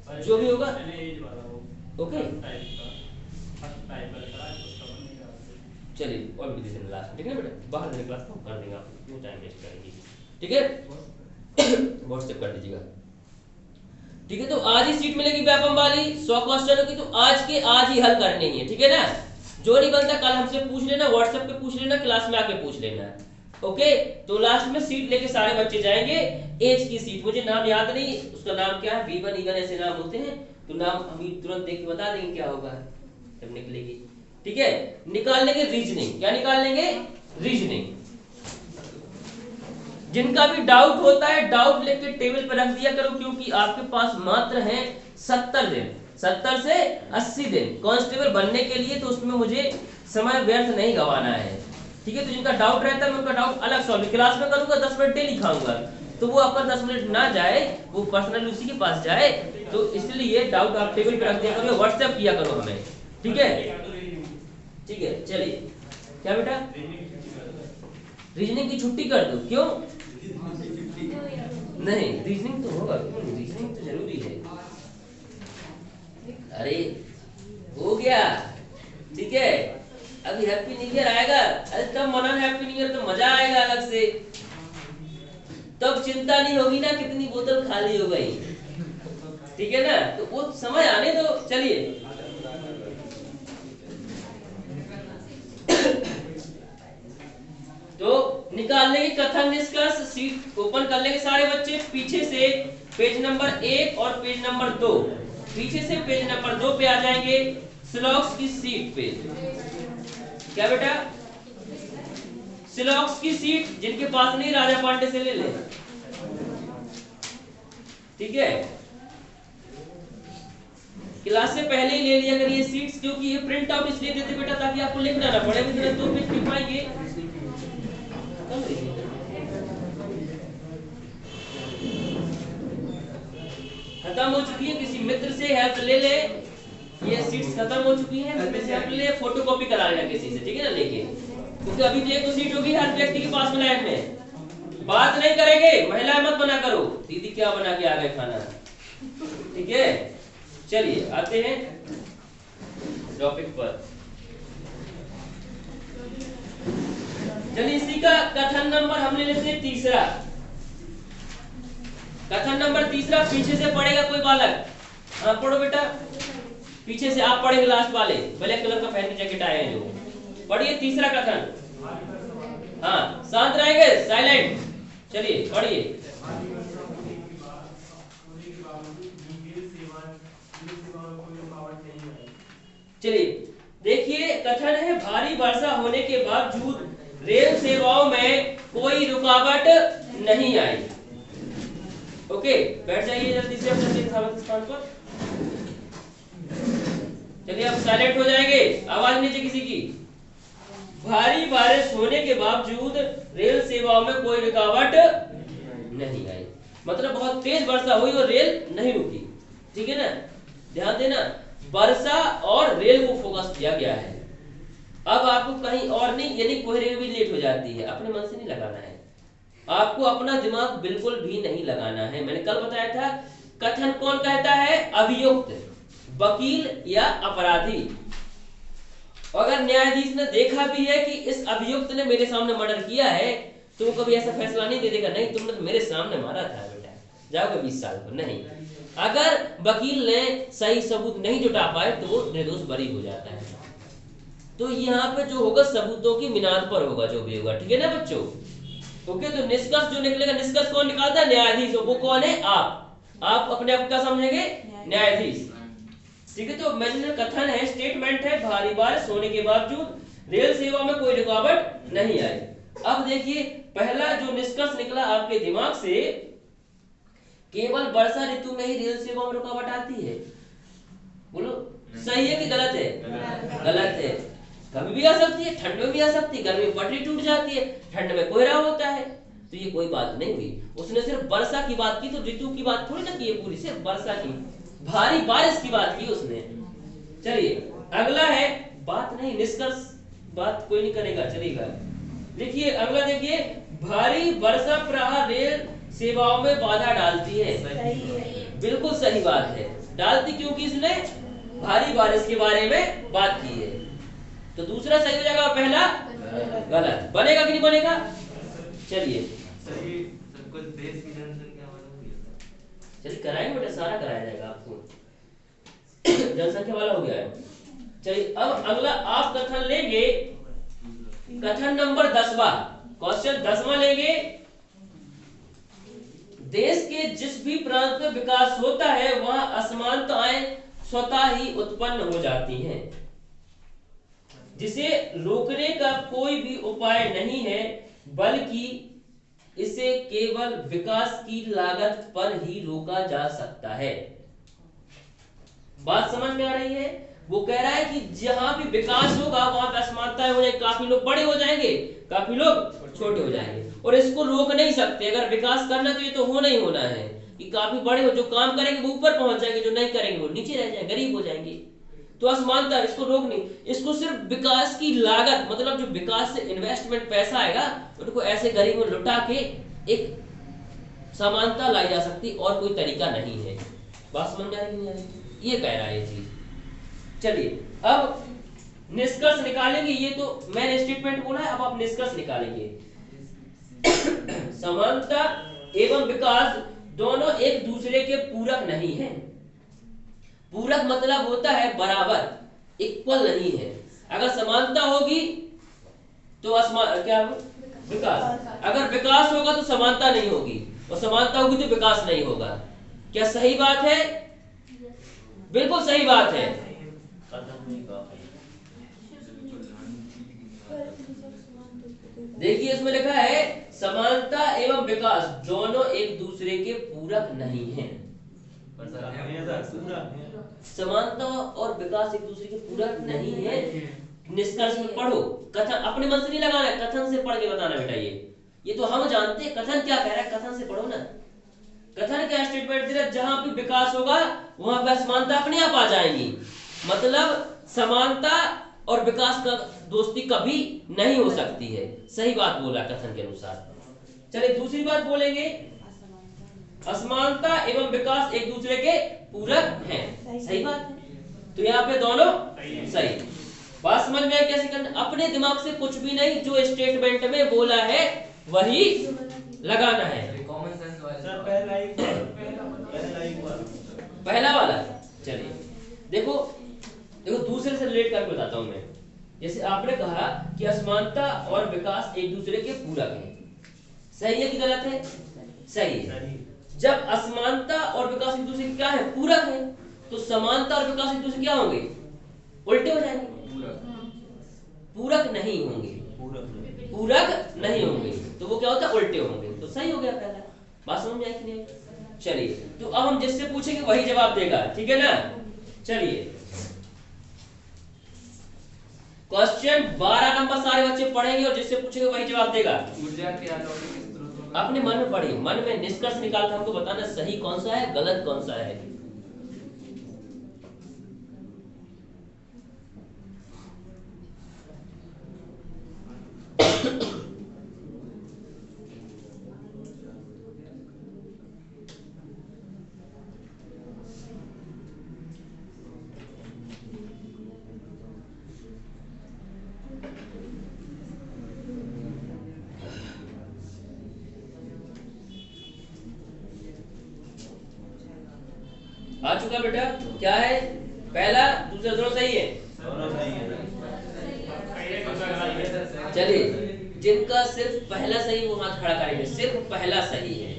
जो भी होगा एज वाला वो ओके। फर्स्ट टाइप वाला करा उसका बन नहीं रहा। चलिए और भी दे देना लास्ट में, ठीक है बेटा, बाहर देने क्लास को कर देंगे, आप क्यों टाइम वेस्ट करेंगे, ठीक है। व्हाट्सएप कर दीजिएगा, ठीक है। तो आज ही सीट मिलेगी व्यापम वाली 100 क्वेश्चनों की, तो आज के आज ही हल करने ही है, ठीक है ना। जो नहीं बनता कल हमसे पूछ लेना, व्हाट्सएप पे पूछ लेना, क्लास में आके पूछ लेना, ओके। तो लास्ट में सीट लेके सारे बच्चे जाएंगे, एज की सीट, मुझे नाम याद नहीं उसका नाम क्या है, V1 E1 ऐसे नाम होते हैं, तो नाम हम तुरंत देख के बता देंगे क्या होगा जब निकलेगी, ठीक है। निकाल लेंगे रीजनिंग, क्या निकाल लेंगे, रीजनिंग। जिनका भी डाउट होता है डाउट लेके टेबल पर रख दिया करो, क्योंकि आपके पास मात्र हैं 70 दिन, 70 से 80 दिन कांस्टेबल बनने के लिए, तो उसमें मुझे समय व्यर्थ नहीं गंवाना है, ठीक है। तो जिनका डाउट रहता है मैं उनका डाउट अलग सॉल्व क्लास में करूंगा, 10 मिनट डेली खाऊंगा, तो वो आपका 10 मिनट ना जाए, वो पर्सनली उसी के पास जाए, तो इसलिए डाउट आप टेबल पर रख दिया करो, व्हाट्सएप किया करो हमें, ठीक है, ठीक है। चलिए क्या बेटा, रीजनिंग की छुट्टी कर दो, क्यों नहीं, रीजनिंग तो होगा, रीजनिंग तो जरूरी है, अरे हो गया, ठीक है। अभी हैप्पी न्यू ईयर आएगा, अरे तब मनाना हैप्पी न्यू ईयर, तो मजा आएगा अलग से, तब चिंता नहीं होगी ना कितनी बोतल खाली हो गई, ठीक है ना, तो वो समय आने दो। चलिए तो निकाल लेंगे कथन निष्कर्ष, सीट ओपन कर लेंगे सारे बच्चे, पीछे से पेज नंबर 1 और पेज नंबर 2, पीछे से पेज नंबर 2 पे आ जाएंगे, सिलॉक्स की सीट पे, क्या बेटा, सिलॉक्स की सीट, जिनके पास नहीं राजा पांडे से ले ले, ठीक है। क्लास से पहले ही ले लिया करिए सीट्स, क्योंकि ये प्रिंट आउट इसलिए देते बेटा ताकि आपको लिखना ना पड़े, अभी तुरंत 2 पेज लिख पाएंगे, खत्म हो चुकी है, किसी मित्र से हेल्प ले ले, ये सीट्स खत्म हो चुकी हैं, मित्र से हेल्प ले, फोटोकॉपी करा लेना किसी से, ठीक है ना, लेके, क्योंकि अभी तो एक सीट होगी हर व्यक्ति के पास में लाइन में, बात नहीं करेंगे, महिला मत बना करो, दीदी क्या बना के आ गए खाना, ठीक है। चलिए आते हैं टॉपिक पर, चलिए इसी का कथन नंबर हम ले लेते हैं तीसरा, कथन नंबर तीसरा, पीछे से पढ़ेगा कोई बालक, हाँ पढ़ो बेटा, पीछे से आप पढ़ेंगे, लास्ट वाले ब्लैक कलर का पहन के जैकेट आए हैं जो, पढ़िए तीसरा कथन, हाँ शांत रहेंगे, साइलेंट, चलिए पढ़िए। चलिए देखिए, कथन है भारी वर्षा होने के बावजूद रेल सेवाओं में कोई रुकावट नहीं आई, ओके। बैठ जाइए जल्दी से अपने स्थान पर, चलिए अब साइलेंट हो जाएंगे, आवाज नीचे किसी की। भारी बारिश होने के बावजूद रेल सेवाओं में कोई रुकावट नहीं आई, मतलब बहुत तेज वर्षा हुई और रेल नहीं रुकी, ठीक है ना, ध्यान देना, वर्षा और रेल को फोकस किया गया है। अब आपको कहीं और नहीं, यानी कोई रेल भी लेट हो जाती है, अपने मन से नहीं लगाना है, आपको अपना दिमाग बिल्कुल भी नहीं लगाना है। मैंने कल बताया था, कथन कौन कहता है, अभियुक्त, वकील या अपराधी। अगर न्यायाधीश ने देखा भी है कि इस अभियुक्त ने मेरे सामने मर्डर किया है, तो वो कभी ऐसा फैसला नहीं दे देगा, नहीं तुमने तो मेरे सामने मारा था बेटा, जाओगे 20 साल को, नहीं। अगर वकील ने सही सबूत नहीं जुटा पाए तो वो निर्दोष बरी हो जाता है। तो यहाँ पे जो होगा सबूतों की मिनाद पर होगा जो भी होगा, ठीक है ना बच्चों, ओके। तो निष्कर्ष जो निकलेगा, निष्कर्ष कौन निकालता है, न्यायाधीश, वो कौन है, आप अपने आप क्या समझेंगे, न्यायाधीश, ठीक है। तो मैंने कथन है, स्टेटमेंट है, भारी बारिश होने के बावजूद रेल सेवा में कोई रुकावट नहीं आई। अब देखिए पहला जो निष्कर्ष निकला आपके दिमाग से, केवल वर्षा ऋतु में ही रेल सेवा में रुकावट आती है, बोलो सही है कि गलत है, गलत है, कभी भी आ सकती है, ठंड में भी आ सकती है, गर्मी में पटरी टूट जाती है, ठंड में कोहरा होता है, तो ये कोई बात नहीं हुई। उसने सिर्फ वर्षा की बात की, तो ऋतु की बात थोड़ी ना की है पूरी, सिर्फ वर्षा की, भारी बारिश की बात की उसने। चलिए अगला है, बात नहीं निष्कर्ष, बात कोई नहीं करेगा, चलेगा। देखिए अगला, देखिए भारी वर्षा प्रवाह रेल सेवाओं में बाधा डालती है, बिल्कुल सही बात है। डाल दी क्योंकि इसने भारी बारिश के बारे में बात की है। तो दूसरा सही हो जाएगा और पहला गलत। बनेगा कि नहीं बनेगा? चलिए सर ये सर कुछ देश की जनसंख्या वाला हो गया था। चलिए कराएंगे बेटा, सारा कराया जाएगा आपको। जनसंख्या वाला हो गया है। चलिए अब अगला आप कथन लेंगे, कथन नंबर 10वां, क्वेश्चन 10वां लेंगे। देश के जिस भी प्रांत में विकास होता है वहां असमानताएं स्वतः ही उत्पन्न हो जाती हैं, जिसे रोकने का कोई भी उपाय नहीं है, बल्कि इसे केवल विकास की लागत पर ही रोका जा सकता है। बात समझ में आ रही है? वो कह रहा है कि जहां भी विकास होगा वहां पे असमानताएं हो जाएंगी, काफी लोग बड़े हो जाएंगे, काफी लोग छोटे हो जाएंगे, और इसको रोक नहीं सकते। अगर विकास करना तो ये तो होना ही होना है कि काफी बड़े हो, जो काम करेंगे वो ऊपर पहुंच जाएंगे, जो नहीं करेंगे वो नीचे रह जाएंगे, गरीब हो जाएंगे। तो असमानता इसको रोक नहीं, इसको सिर्फ विकास की लागत, मतलब जो विकास से इन्वेस्टमेंट पैसा आएगा उनको ऐसे गरीब में लुटा के एक समानता लाई जा सकती, और कोई तरीका नहीं है। बात समझ में आ रही नहीं आ रही? ये कह रहा है ये चीज। चलिए अब निष्कर्ष निकालेंगे। ये तो मैंने स्टेटमेंट बोला है, अब आप निष्कर्ष निकालेंगे। समानता एवं विकास दोनों एक दूसरे के पूरक नहीं है। पूरक मतलब होता है बराबर, इक्वल नहीं है। अगर समानता होगी तो क्या विकास, अगर विकास होगा तो समानता नहीं होगी, और समानता होगी तो विकास नहीं होगा। क्या सही बात है? बिल्कुल सही बात है। देखिए इसमें लिखा है समानता एवं विकास दोनों एक दूसरे के पूरक नहीं हैं। समानता और विकास एक दूसरे के पूरक नहीं है। निष्कर्ष में पढ़ो, कथन अपने मन से नहीं लगाना है, कथन से पढ़ के बताना बेटा। ये तो हम जानते हैं कथन क्या कह रहा है, कथन से पढ़ो ना। कथन क्या स्टेटमेंट दे रहा है? जहां भी विकास होगा वहां पर असमानता अपने आप आ जाएंगी। मतलब समानता और विकास का दोस्ती कभी नहीं हो सकती है। सही बात बोला कथन के अनुसार। चलिए दूसरी बात बोलेंगे, असमानता एवं विकास एक दूसरे के पूरक हैं। सही बात है। तो यहाँ पे दोनों सही। बात समझ में आई कैसे करना? अपने दिमाग से कुछ भी नहीं, जो स्टेटमेंट में बोला है वही लगाना है। कॉमन सेंस वाला पहला वाला। चलिए देखो दूसरे से रिलेट करके बताता हूं मैं। जैसे आपने कहा कि असमानता और विकास एक दूसरे के पूरक हैं। सही है कि गलत है? सही है। जब असमानता और विकास एक दूसरे के क्या है? पूरक है। तो समानता और विकास एक दूसरे क्या होंगे? उल्टे हो जाएंगे, पूरक नहीं होंगे। पूरक नहीं होंगे तो वो क्या होता है? उल्टे होंगे। तो सही हो गया पहला। बात समझ में आई कि नहीं? चलिए तो अब हम जिससे पूछेंगे वही जवाब देगा, ठीक है ना? चलिए क्वेश्चन 12 नंबर सारे बच्चे पढ़ेंगे और जिससे पूछेंगे वही जवाब देगा। ऊर्जा के अलौकिक स्रोतों का अपने मन में पढ़िए, मन में निष्कर्ष निकाल कर हमको बताना सही कौन सा है, गलत कौन सा है। आ चुका बेटा? क्या है? पहला दूसरा दोनों सही है। चलिए जिनका सिर्फ पहला सही वो हाथ खड़ा करेंगे। सिर्फ पहला सही है।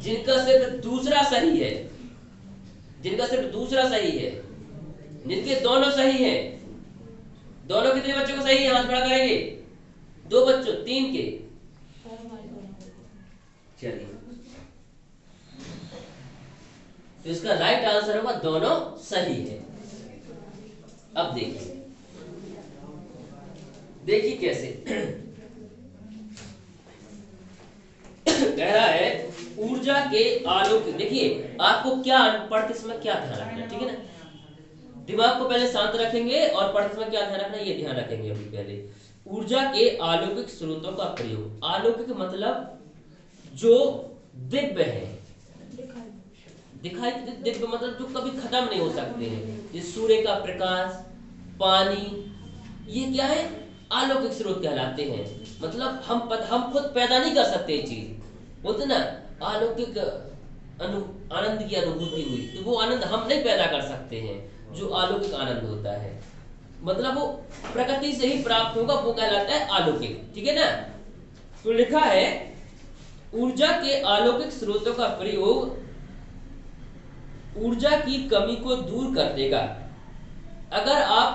जिनका सिर्फ दूसरा सही है, जिनका सिर्फ दूसरा सही है, जिनके दोनों सही है, दोनों कितने बच्चों को सही है? हाथ खड़ा करेंगे। 2 बच्चों, 3 के। चलिए तो इसका राइट आंसर होगा दोनों सही है। अब देखिए, देखिए कैसे कह रहा है ऊर्जा के आलोक। देखिए आपको क्या पढ़ते समय क्या ध्यान रखना है, ठीक है ना? दिमाग को पहले शांत रखेंगे और पढ़ते समय क्या ध्यान रखना है ये ध्यान रखेंगे। अभी पहले ऊर्जा के अलौकिक स्रोतों का प्रयोग। अलौकिक मतलब जो दिव्य है, दिखाई दिव्य मतलब जो कभी खत्म नहीं हो सकते हैं। ये सूर्य का प्रकाश, पानी, ये क्या है, अलौकिक स्रोत कहलाते हैं। मतलब हम खुद पैदा नहीं कर सकते ये चीज, बोलते ना अलौकिक आनंद की अनुभूति हुई, तो वो आनंद हम नहीं पैदा कर सकते हैं जो अलौकिक आनंद होता है, मतलब वो प्रकृति से ही प्राप्त होगा, वो कहलाता है अलौकिक। ठीक है ना। तो लिखा है ऊर्जा के अलौकिक स्रोतों का प्रयोग ऊर्जा की कमी को दूर कर देगा। अगर आप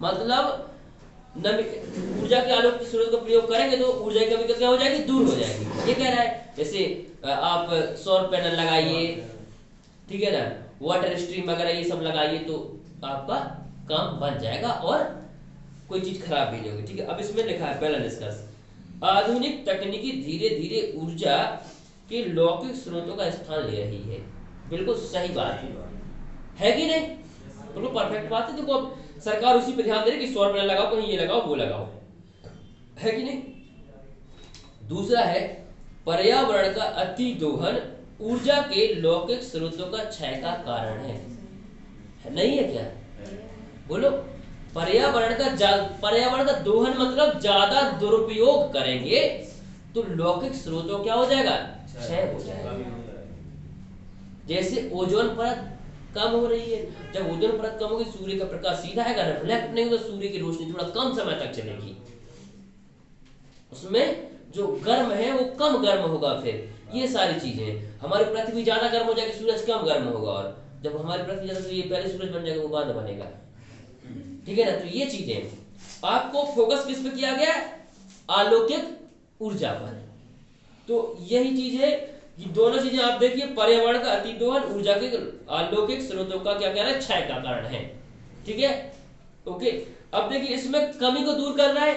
मतलब ऊर्जा के अलौकिक स्रोत का प्रयोग करेंगे तो ऊर्जा की कमी क्या हो जाएगी, दूर हो जाएगी। ये कह रहा है। जैसे आप सौर पैनल लगाइए, ठीक है ना, वाटर स्ट्रीम वगैरह ये सब लगाइए तो आपका काम बन जाएगा और कोई चीज खराब भी नहीं होगी। ठीक है। अब इसमें लिखा है पहला निष्कर्ष, आधुनिक तकनीकी धीरे धीरे ऊर्जा के लौकिक स्रोतों का स्थान ले रही है। बिल्कुल सही बात है कि नहीं, बिल्कुल परफेक्ट बात है। देखो अब सरकार उसी पे ध्यान दे रही कि सौर पैनल लगाओ, कहीं ये लगाओ वो लगाओ, है कि नहीं। दूसरा है पर्यावरण का अति दोहन ऊर्जा के लौकिक स्रोतों का क्षय का कारण है नहीं है क्या, बोलो। पर्यावरण का दोहन मतलब ज्यादा दुरुपयोग करेंगे तो लौकिक स्रोतों क्या हो जाएगा, क्षय हो जाएगा। जैसे ओजोन परत कम हो रही है, जब ओजोन परत कम होगी सूर्य का प्रकाश सीधा आएगा, रिफ्लेक्ट नहीं होगा, सूर्य की रोशनी थोड़ा कम समय तक चलेगी, उसमें जो गर्म है वो कम गर्म होगा। फिर ये सारी चीजें, हमारी पृथ्वी ज्यादा गर्म हो जाएगी, सूरज कम गर्म होगा, और जब हमारी पृथ्वी ज्यादा, तो ये पहले सूरज बन जाएगा, वो बाद में बनेगा। ठीक है ना। तो ये चीजें आपको फोकस किस पे किया गया, अलौकिक ऊर्जा पर। तो यही चीज है, ये दोनों चीजें आप देखिए, पर्यावरण का अतिदोहन ऊर्जा के अलौकिक स्रोतों का क्या कह रहा है, क्षय का कारण है। ठीक है, ओके। अब देखिए इसमें कमी को दूर कर रहा है,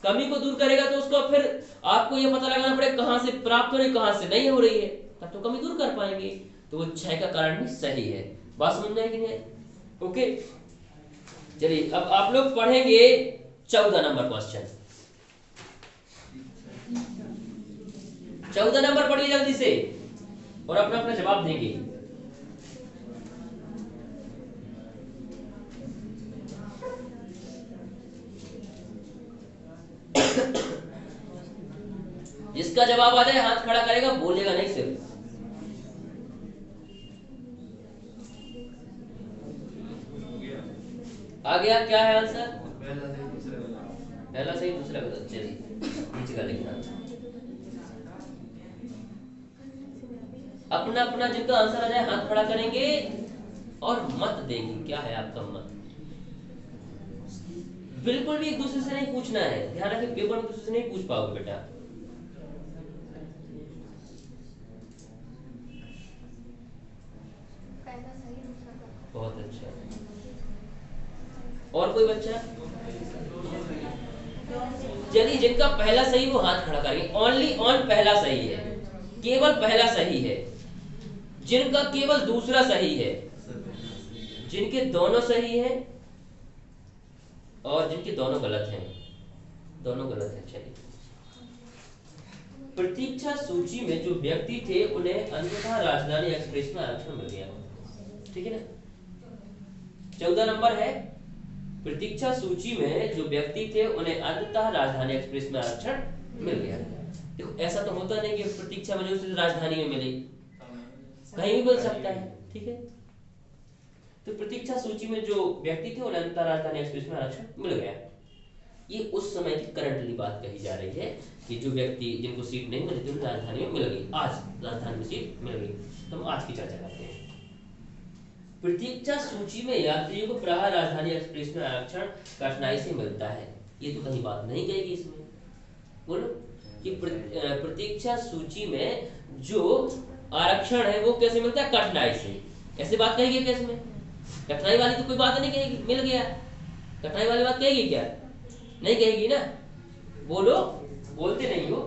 कमी को दूर करेगा तो उसको फिर आपको ये पता लगाना पड़ेगा कहां से प्राप्त हो रही, कहां से नहीं हो रही है, तब तो कमी दूर कर पाएंगे। तो वो क्षय का कारण भी सही है। बात समझ में आई कि नहीं? ओके, चलिए अब आप लोग पढ़ेंगे 14 नंबर क्वेश्चन। 14 नंबर पढ़िए जल्दी से और अपना अपना जवाब देंगे। जिसका जवाब आ जाए हाथ खड़ा करेगा, बोलेगा नहीं सिर्फ। आ गया? क्या है आंसर? पहला सही दूसरा गलत। चलिए नीचे का लिखना, अपना अपना जिनका आंसर आ जाए हाथ खड़ा करेंगे और मत देंगे। क्या है आपका मत? बिल्कुल भी एक दूसरे से नहीं पूछना है, ध्यान रखिए, पेपर में दूसरे से नहीं पूछ पाओगे बेटा। बहुत अच्छा। और कोई बच्चा? चलिए जिनका पहला सही वो हाथ खड़ा करेंगे। ओनली ऑन पहला सही है, केवल पहला सही है। जिनका केवल दूसरा सही है, जिनके दोनों सही है और जिनके दोनों गलत हैं, दोनों गलत हैं। चलिए, प्रतीक्षा सूची में जो व्यक्ति थे उन्हें अंततः राजधानी एक्सप्रेस में आरक्षण मिल गया। ठीक है ना। 14 नंबर है, प्रतीक्षा सूची में जो व्यक्ति थे उन्हें अंततः राजधानी एक्सप्रेस में आरक्षण मिल गया। देखो ऐसा तो होता नहीं कि प्रतीक्षा में जो राजधानी में मिले, कहीं भी मिल सकता है। ठीक है। तो प्रतीक्षा सूची में जो व्यक्ति थे उन्हें अंततः राजधानी एक्सप्रेस में आरक्षण मिल गया। ये उस समय की करंटली बात कही जा रही है कि जो व्यक्ति जिनको सीट नहीं मिली थी राजधानी में मिल गई, आज राजधानी में सीट मिल गई। तो हम आज की चर्चा करते हैं। प्रतीक्षा सूची में यात्रियों को प्रायः राजधानी एक्सप्रेस में आरक्षण कठिनाई से मिलता है। ये तो कहीं बात नहीं कहेगी इसमें, बोलो कि प्रतीक्षा सूची में जो आरक्षण है वो कैसे मिलता है, कठिनाई से। ऐसी बात कहेगी क्या इसमें? कठिनाई वाली तो कोई बात नहीं कहेगी, मिल गया। कठिनाई वाली बात कहेगी क्या? नहीं कहेगी ना, बोलो, बोलते नहीं हो।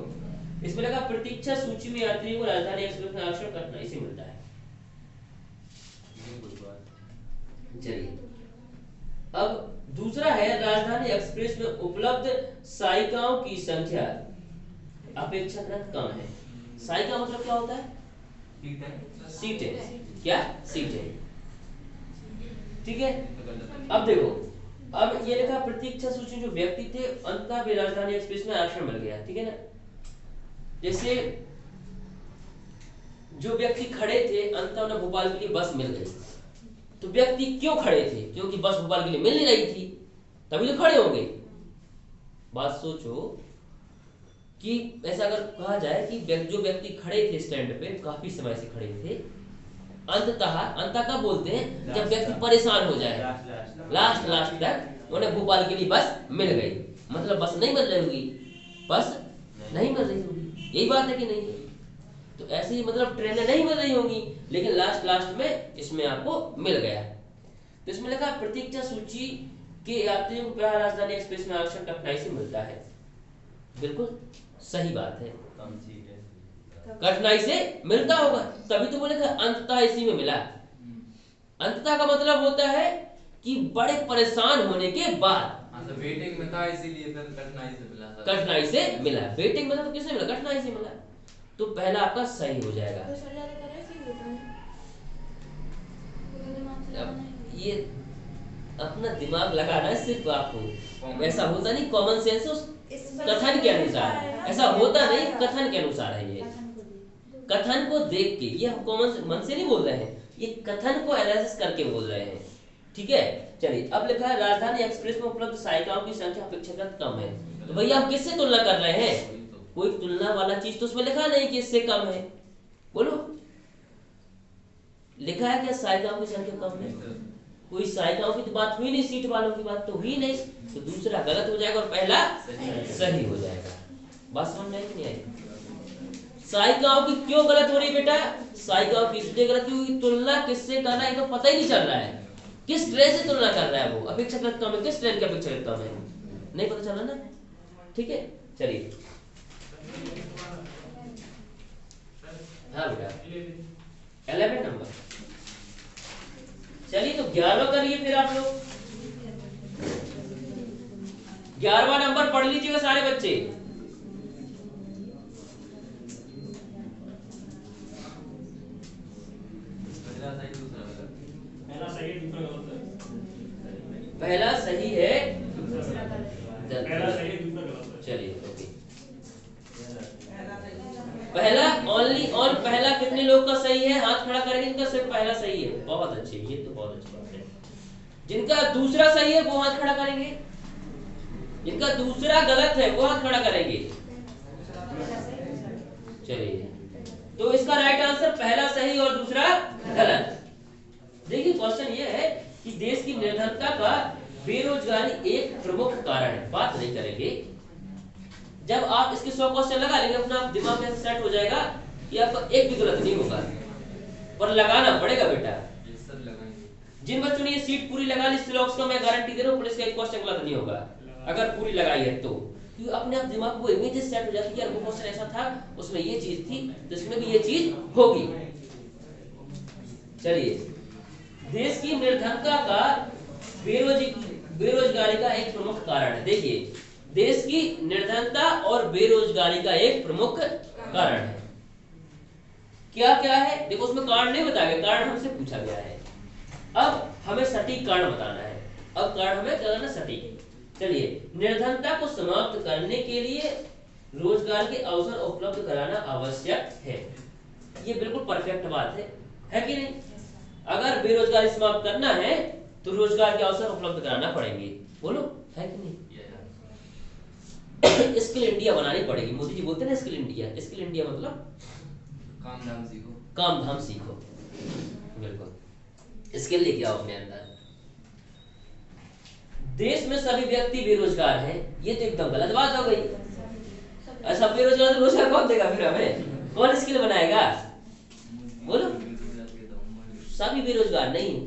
इसमें लगा प्रतीक्षा सूची में यात्रियों को राजधानी एक्सप्रेस में आरक्षण कठिनाई से मिलता है। चलिए अब दूसरा है, राजधानी एक्सप्रेस में उपलब्ध सहायिकाओं की संख्या अपेक्षाकृत कम है। सहायिका मतलब क्या होता है? सीटें। क्या सीट है। ठीक है, अब देखो, अब ये लिखा प्रतीक्षा सूची जो व्यक्ति थे अंततः वे राजधानी एक्सप्रेस में आरक्षण मिल गया। ठीक है ना, जैसे जो व्यक्ति खड़े थे अंततः उन्हें भोपाल के लिए बस मिल गई। तो व्यक्ति क्यों खड़े थे? क्योंकि बस भोपाल के लिए मिल नहीं रही थी, तभी तो खड़े हो गए। बात सोचो कि ऐसा अगर कहा जाए कि जो व्यक्ति खड़े थे स्टैंड पे काफी समय से खड़े थे, अंततः कब बोलते हैं? जब व्यक्ति परेशान हो जाए, लास्ट तक उन्हें भोपाल के लिए बस मिल गई। मतलब बस नहीं मिल रही होगी, बस नहीं मिल रही होगी, यही बात है कि नहीं? तो ऐसे ही मतलब ट्रेनें नहीं मिल रही होंगी, लेकिन लास्ट में इसमें आपको मिल गया। तो इसमें लिखा प्रतीक्षा सूची के यात्रियों को प्रायः राजधानी एक्सप्रेस में आरक्षण कठिनाई से मिलता है। बिल्कुल सही बात है, कठिनाई से मिलता होगा, तभी तो बोले अंततः इसी में मिला। अंततः का मतलब होता है कि बड़े परेशान होने के बाद। वेटिंग में था इसीलिए फिर कठिनाई से मिला। कठिनाई से मिला, वेटिंग में था तो किससे मिला? कठिनाई से मिला। तो पहला आपका सही हो जाएगा। अब ये अपना दिमाग लगाना है सिर्फ आपको, ऐसा होता नहीं कॉमन सेंस कथन के अनुसार, ऐसा होता नहीं, कथन के अनुसार है ये। कथन को देख के, ये हम कॉमन मन से नहीं बोल रहे हैं, ये कथन को एनालिसिस करके बोल रहे हैं। ठीक है, चलिए अब लिखा है राजधानी एक्सप्रेस में उपलब्ध सहायिकाओं की संख्या अपेक्षाकृत कम है। तो भैया हम किससे तुलना कर रहे हैं? कोई तुलना वाला चीज तो उसमें लिखा नहीं कि इससे कम है। बोलो, लिखा है क्या सहायिकाओं की संख्या कम है? कोई सहायिकाओं की तो बात हुई नहीं, सीट वालों की बात तो हुई नहीं। तो दूसरा गलत हो जाएगा और पहला सही हो जाएगा। बात समझ में नहीं आई? सहायिकाओं की क्यों गलत हो रही बेटा? सहायिकाओं की इसलिए गलत क्योंकि तुलना किससे करना है तो पता ही नहीं चल रहा है, किस ट्रेन से तुलना कर रहा है वो। अपेक्षाकृत कम है, किस ट्रेन की अपेक्षाकृत कम है नहीं पता चला ना। ठीक है, चलिए हाँ बेटा 11 नंबर। चलिए तो 11वां करिए फिर आप लोग। 11वां नंबर पढ़ लीजिएगा सारे बच्चे। पहला सही है, चलिए ओके। पहला ओनली ऑन, पहला कितने लोग का सही है? हाथ खड़ा करेंगे इनका सिर्फ पहला सही है। बहुत अच्छे, ये तो बहुत अच्छी बात है। जिनका दूसरा सही है वो हाथ खड़ा करेंगे, जिनका दूसरा गलत है वो हाथ खड़ा करेंगे। चलिए, तो इसका राइट आंसर पहला सही और दूसरा गलत। देखिए क्वेश्चन ये है कि देश की निर्धनता का बेरोजगारी एक प्रमुख कारण है। बात नहीं करेंगे, जब आप इसके 100 क्वेश्चन लगा लेंगे अपना दिमाग में सेट हो जाएगा कि आपका एक भी गलत नहीं होगा, पर लगाना पड़ेगा बेटा। जिन बच्चों ने ये सीट पूरी लगा ली सिलॉक्स का, मैं गारंटी दे रहा हूँ पुलिस का एक क्वेश्चन गलत नहीं होगा अगर पूरी लगाई है तो। क्योंकि अपने आप दिमाग को इमेजेस सेट हो जाती है, यार वो क्वेश्चन ऐसा था, उसमें ये चीज थी, तो इसमें भी ये चीज होगी। चलिए, देश की निर्धनता का बेरोजगारी का एक प्रमुख कारण है। देखिए, देश की निर्धनता और बेरोजगारी का एक प्रमुख कारण है। क्या क्या है? देखो उसमें कारण नहीं बताया गया, कारण हमसे पूछा गया है। अब हमें सटीक कारण बताना है। अब कारण हमें क्या करना? सटीक। चलिए, निर्धनता को समाप्त करने के लिए रोजगार के अवसर उपलब्ध कराना आवश्यक है। ये बिल्कुल परफेक्ट बात है कि नहीं? अगर बेरोजगारी समाप्त करना है तो रोजगार के अवसर उपलब्ध कराना पड़ेंगे। बोलो, है कि नहीं? स्किल इंडिया बनानी पड़ेगी। मोदी जी बोलते हैं ना स्किल इंडिया। स्किल इंडिया मतलब काम धाम सीखो, काम धाम सीखो। बिल्कुल, स्किल लेके आओ अपने अंदर। देश में सभी व्यक्ति बेरोजगार हैं, ये तो एकदम गलत बात हो गई। ऐसा बेरोजगार तो रोजगार कौन देगा फिर हमें? कौन स्किल बनाएगा? बोलो, सभी बेरोजगार नहीं,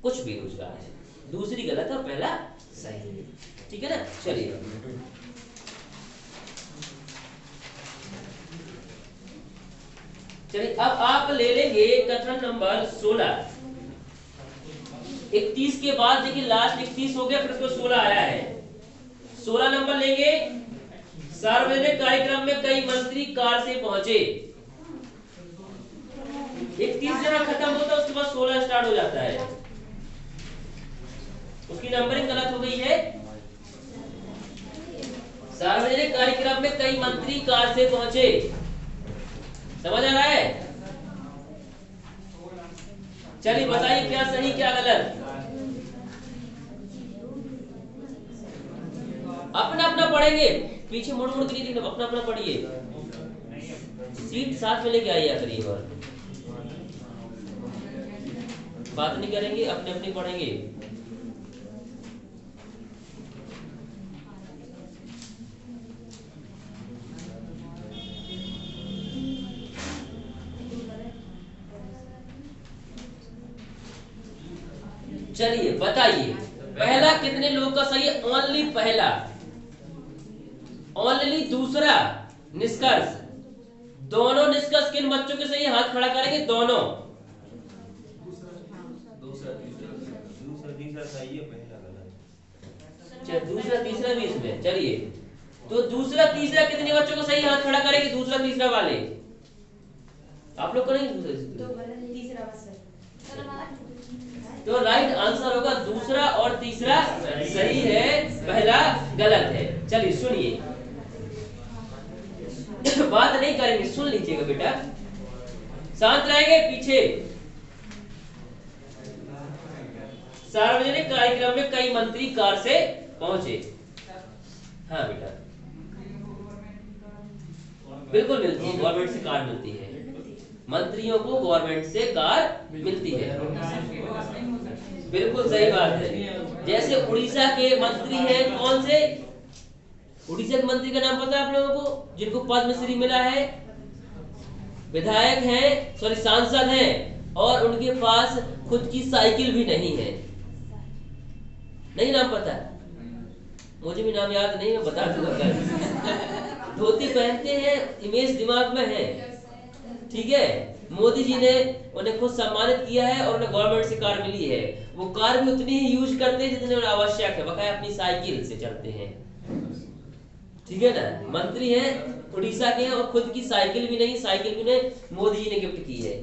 कुछ बेरोजगार है। दूसरी गलत और पहला सही। ठीक है ना? चलिए, अब आप ले लेंगे कथन नंबर 16। 31 के बाद देखिए लास्ट 31 हो गया, फिर उसको 16 आया है। 16 नंबर लेंगे। सार्वजनिक कार्यक्रम में कई मंत्री कार से पहुंचे। एक 30 जहाँ खत्म होता है उसके बाद 16 स्टार्ट हो जाता है, उसकी नंबरिंग गलत हो गई है। सार्वजनिक कार्यक्रम में कई मंत्री कार से पहुंचे, समझ आ रहा है? चलिए बताइए क्या सही क्या गलत। अपना अपना पढ़ेंगे, पीछे मुड़ मुड़ के नहीं देखना, अपना अपना पढ़िए। सीट साथ में लेके आइए करिए, और बात नहीं करेंगे, अपने अपने पढ़ेंगे। चलिए बताइए पहला कितने लोगों का सही है? ओनली पहला, ओनली दूसरा निष्कर्ष, दोनों निष्कर्ष किन बच्चों के सही है? हाथ खड़ा करेंगे दोनों। दूसरा तीसरा सही है, पहला गलत। चलिए दूसरा तीसरा भी इसमें, चलिए तो दूसरा तीसरा कितने बच्चों को सही? हाथ खड़ा करेंगे दूसरा तीसरा वाले। आप लोग करेंगे तीसरा बस तो राइट आंसर होगा दूसरा और तीसरा सही है, पहला गलत है। चलिए सुनिए, बात नहीं करेंगे, सुन लीजिएगा बेटा, शांत रहेंगे। पीछे सार्वजनिक कार्यक्रम में कई मंत्री कार से पहुंचे। हाँ बेटा, बिल्कुल मिलती है, गवर्नमेंट से कार मिलती है, मंत्रियों को गवर्नमेंट से कार मिलती है। बिल्कुल सही बात है। जैसे उड़ीसा के मंत्री हैं, कौन से? उड़ीसा के मंत्री का नाम पता है आप लोगों को, जिनको पद्मश्री मिला है? विधायक हैं, सॉरी सांसद हैं, और उनके पास खुद की साइकिल भी नहीं है। नहीं नाम पता? मुझे भी नाम याद नहीं है, बता दूंगा। धोती पहनते हैं, इमेज दिमाग में है, ठीक है। मोदी जी ने उन्हें खुद सम्मानित किया है और उन्हें गवर्नमेंट से कार मिली है। वो कार भी उतनी ही यूज करते हैं जितने उन्हें आवश्यक है, बकाया अपनी साइकिल से चलते हैं, ठीक है ना। मंत्री हैं, उड़ीसा के हैं, और खुद की साइकिल भी नहीं, साइकिल भी उन्हें मोदी जी ने गिफ्ट की है,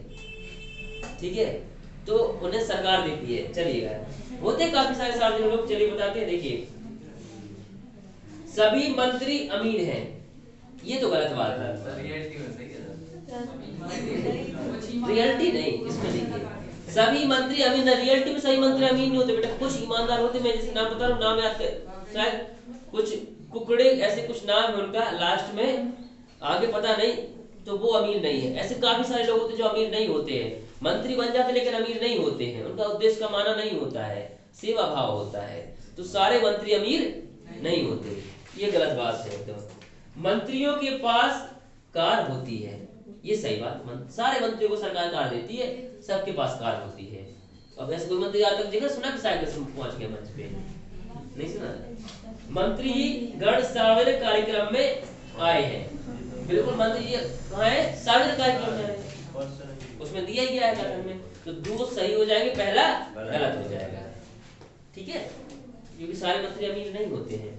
ठीक है। तो उन्हें सरकार देती है। चलिएगा, होते काफी सारे सार्वजनिक लोग, चलिए बताते हैं। देखिए, सभी मंत्री अमीर हैं, ये तो गलत बात है। रियलिटी में सही है। रियलिटी नहीं, इसमें देखिए सभी मंत्री अमीर ना, रियलिटी में सही मंत्री अमीर नहीं होते बेटा, कुछ ईमानदार होते। मैं जैसे नाम बता रहा हूँ, नाम याद कर, शायद कुछ कुकड़े ऐसे कुछ नाम है उनका लास्ट में, आगे पता नहीं, तो वो अमीर नहीं है। ऐसे काफी सारे लोग होते हैं जो अमीर नहीं होते हैं, मंत्री बन जाते लेकिन अमीर नहीं होते हैं, उनका उद्देश्य कमाना नहीं होता है, सेवा भाव होता है। तो सारे मंत्री अमीर नहीं होते, ये गलत बात है एकदम। मंत्रियों के पास कार होती है, ये सही बात। सारे मंत्रियों को सरकार कार देती है, सबके पास कार होती है। अब ऐसे कोई मंत्री आज तक देखा सुना कि साइकिल से पहुंच गया मंच पे? नहीं सुना। मंत्री गण सार्वजनिक कार्यक्रम में आए हैं, बिल्कुल मंत्री जी कहाँ है? सार्वजनिक कार्यक्रम में है, उसमें दिया ही गया है कथन में। तो दो सही हो जाएंगे, पहला गलत हो जाएगा, ठीक है। क्योंकि सारे मंत्री अमीर नहीं होते हैं,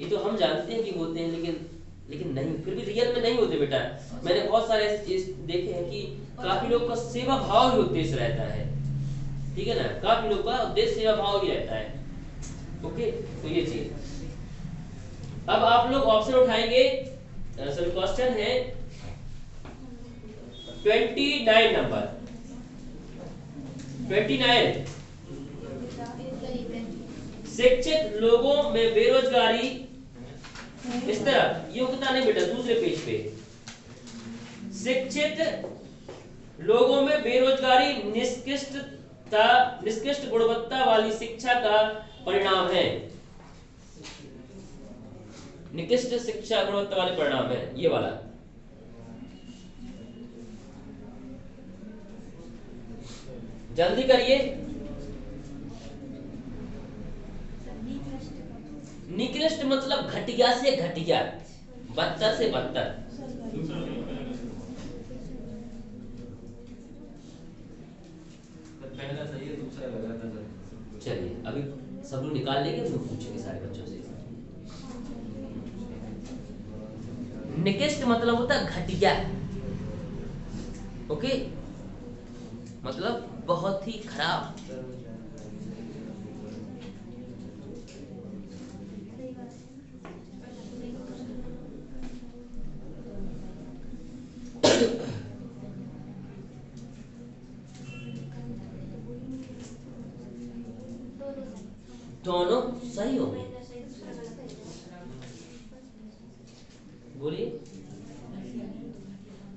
ये तो हम जानते हैं कि होते हैं, लेकिन नहीं, फिर भी रियल में नहीं होते बेटा। मैंने बहुत सारे ऐसे चीज देखे हैं कि काफी लोग का सेवा भाव ही उद्देश्य रहता है, ठीक है ना। काफी लोग का उद्देश्य सेवा भाव ही रहता है, ओके। तो ये चीज, अब आप लोग ऑप्शन उठाएंगे। सॉरी, क्वेश्चन है 29 नंबर 29। शिक्षित लोगों में बेरोजगारी, इस तरह योग्यता नहीं बेटा, दूसरे पेज पे। शिक्षित लोगों में बेरोजगारी निष्कृष्ट गुणवत्ता वाली शिक्षा का परिणाम है। निकृष्ट शिक्षा गुणवत्ता वाले परिणाम है, ये वाला। जल्दी करिए। निकृष्ट मतलब घटिया से घटिया, बदतर से बदतर। पहला सही है, दूसरा गलत है। चलिए अभी सब लोग निकाल लेंगे, फिर पूछेंगे सारे बच्चों से। निकृष्ट मतलब होता है घटिया, ओके। मतलब बहुत ही खराब। दोनों सही हो गए। बोलिए।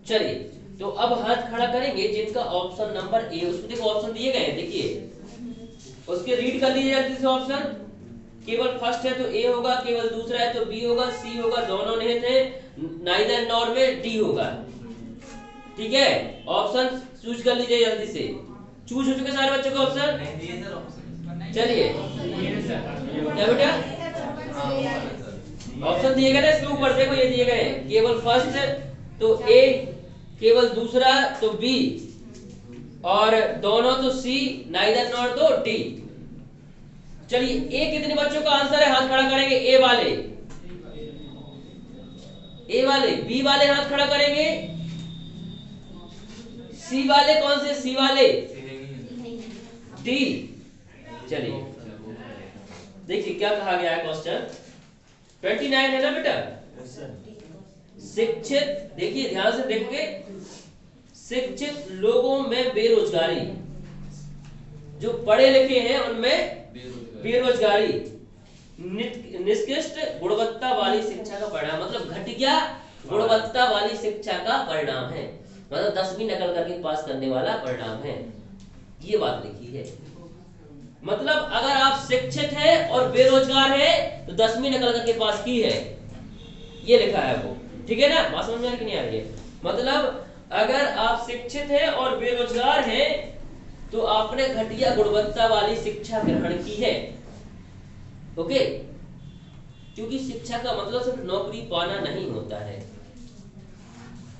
चलिए तो अब हाथ खड़ा करेंगे जिनका ऑप्शन नंबर ए, उसमें देखो ऑप्शन दिए गए हैं, देखिए उसके रीड कर लीजिए जल्दी से ऑप्शन। केवल फर्स्ट है तो ए होगा, केवल दूसरा है तो बी होगा, सी होगा, दोनों नहीं थे, नाइदर नॉर में डी होगा। ठीक है, ऑप्शन चूज कर लीजिए जल्दी से। चूज हो चुके सारे बच्चों के ऑप्शन? नहीं दिए सर ऑप्शन। चलिए क्या बेटा ऑप्शन दिए गए ना, इसके ऊपर देखो ये दिए गए हैं, केवल फर्स्ट तो ए, केवल दूसरा तो बी, और दोनों तो सी, नाइदर नॉर तो डी। चलिए ए कितने बच्चों का आंसर है, हाथ खड़ा करेंगे। ए वाले, ए वाले, बी वाले हाथ खड़ा करेंगे, सी वाले, कौन से सी वाले, डी। चलिए देखिए क्या कहा गया है क्वेश्चन 29 है ना बेटा। शिक्षित, देखिए ध्यान से देखोगे, शिक्षित लोगों में बेरोजगारी, जो पढ़े लिखे हैं उनमें बेरोजगारी निष्कृष्ट गुणवत्ता वाली शिक्षा का परिणाम, मतलब घटिया गुणवत्ता वाली शिक्षा का परिणाम है, मतलब 10वीं नकल करके पास करने वाला परिणाम है, ये बात लिखी है। मतलब अगर आप शिक्षित हैं और बेरोजगार हैं तो 10वीं नकल करके पास की है, ये लिखा है वो। ठीक है ना, बात समझ में आ रही कि नहीं आ रही है? मतलब अगर आप शिक्षित हैं और बेरोजगार हैं तो आपने घटिया गुणवत्ता वाली शिक्षा ग्रहण की है। ओके, क्योंकि शिक्षा का मतलब सिर्फ नौकरी पाना नहीं होता है,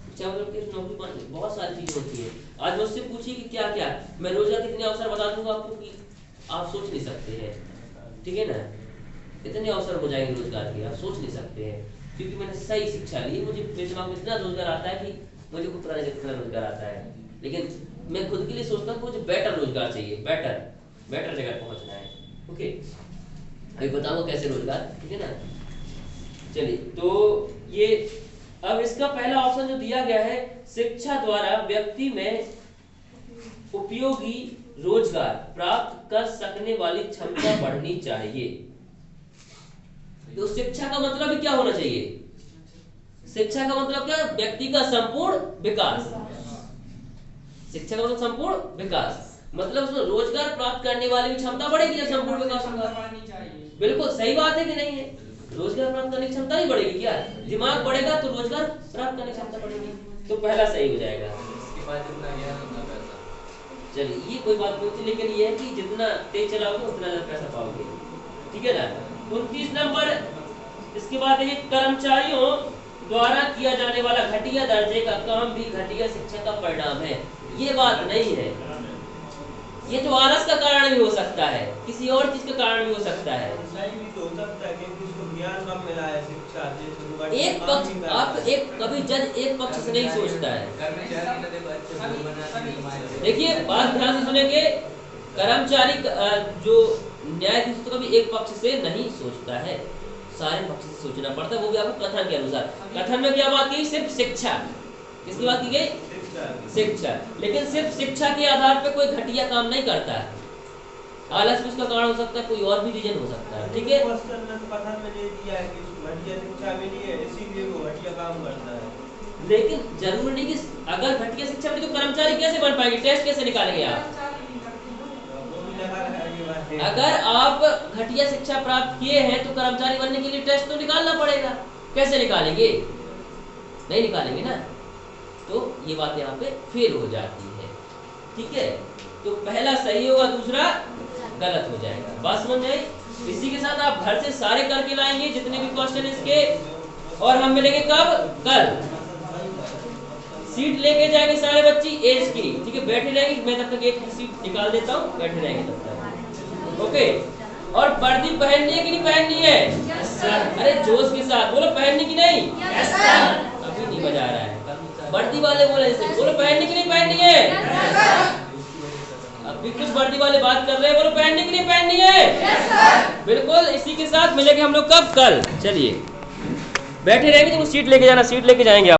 शिक्षा मतलब सिर्फ नौकरी पाना, बहुत सारी चीजें होती है। आज मुझसे पूछिए कि क्या क्या, मैं रोजगार कितने अवसर बता दूंगा आपको कि आप सोच नहीं सकते हैं। ठीक है ना, इतने अवसर हो जाएंगे रोजगार के, आप सोच नहीं सकते हैं, क्योंकि मैंने सही शिक्षा ली। मुझे मेरे दिमाग में इतना रोजगार आता है कि मुझे खुद पता नहीं कितना रोजगार आता है, लेकिन मैं खुद के लिए सोचता हूँ मुझे बेटर रोजगार चाहिए, बेटर जगह पहुंचना है। ओके, अभी बताऊंगा कैसे रोजगार। ठीक है ना, चलिए तो ये अब इसका पहला ऑप्शन जो दिया गया है, शिक्षा द्वारा व्यक्ति में उपयोगी रोजगार प्राप्त कर सकने वाली क्षमता बढ़नी चाहिए। तो शिक्षा का मतलब भी क्या होना चाहिए? शिक्षा का मतलब क्या? व्यक्ति का संपूर्ण विकास। शिक्षा का मतलब संपूर्ण विकास, मतलब उसमें रोजगार प्राप्त करने वाली क्षमता बढ़ेगी जब संपूर्ण विकास होगा। बिल्कुल सही बात है कि नहीं है? रोजगार प्राप्त करने की क्षमता नहीं बढ़ेगी क्या? दिमाग बढ़ेगा तो रोजगार प्राप्त करने की क्षमता बढ़ेगी, तो पहला सही हो जाएगा। इसके बाद जितना ज्ञान उतना पैसा। चलिए ये कोई बात नहीं होती, लेकिन ये है कि जितना तेज चलाओगे उतना ज्यादा पैसा पाओगे। ठीक है ना। 29 नंबर, इसके बाद है कर्मचारियों द्वारा किया जाने वाला घटिया दर्जे का काम भी घटिया शिक्षा का परिणाम है। ये बात नहीं है, ये तो आलस का कारण भी हो सकता है, किसी और चीज का कारण भी हो सकता है। एक पक्ष, आप एक कभी जज एक पक्ष से नहीं सोचता है। देखिए बात ध्यान से सुनेंगे, कर्मचारी जो न्यायाधीश तो कभी एक पक्ष से नहीं सोचता है, सारे पक्ष से सोचना पड़ता है, वो भी आपको कथन के अनुसार। कथन में क्या बात की? सिर्फ शिक्षा, किसकी बात की गई? शिक्षा। लेकिन सिर्फ शिक्षा के आधार पे कोई घटिया काम नहीं करता है, आलस भी उसका कारण हो सकता है, कोई और भी रीजन हो सकता है। ठीक है, लेकिन जरूरी नहीं कि अगर घटिया शिक्षा मिली तो कर्मचारी कैसे बन पाएंगे, टेस्ट कैसे निकालेंगे आप? अगर आप घटिया शिक्षा प्राप्त किए हैं तो कर्मचारी बनने के लिए टेस्ट तो निकालना पड़ेगा, कैसे निकालेंगे? नहीं निकालेंगे ना, तो ये बात यहाँ पे फेल हो जाती है। ठीक है, तो पहला सही होगा, दूसरा गलत हो जाएगा। बात समझ में आई? इसी के साथ आप घर से सारे करके लाएंगे जितने भी क्वेश्चन इसके, और हम मिलेंगे कब? कल। सीट लेके जाएंगे सारे बच्चे एज की। ठीक है, बैठे रहेंगे, मैं तब तक एक सीट निकाल देता हूँ, बैठे रहेंगे तब तक। ओके, और वर्दी पहननी है कि नहीं पहननी है? अरे जोश के साथ बोलो, पहननी की नहीं? अभी नहीं बजा रहा है, वर्दी वाले बोले, बोलो पहननी की नहीं पहननी है? भी कुछ वर्दी वाले बात कर रहे हैं, बोलो पहननी कि नहीं पहननी है? बिल्कुल। इसी के साथ मिलेंगे हम लोग कब? कल। चलिए बैठे रहेंगे तो सीट लेके जाना, सीट लेके जाएंगे आप।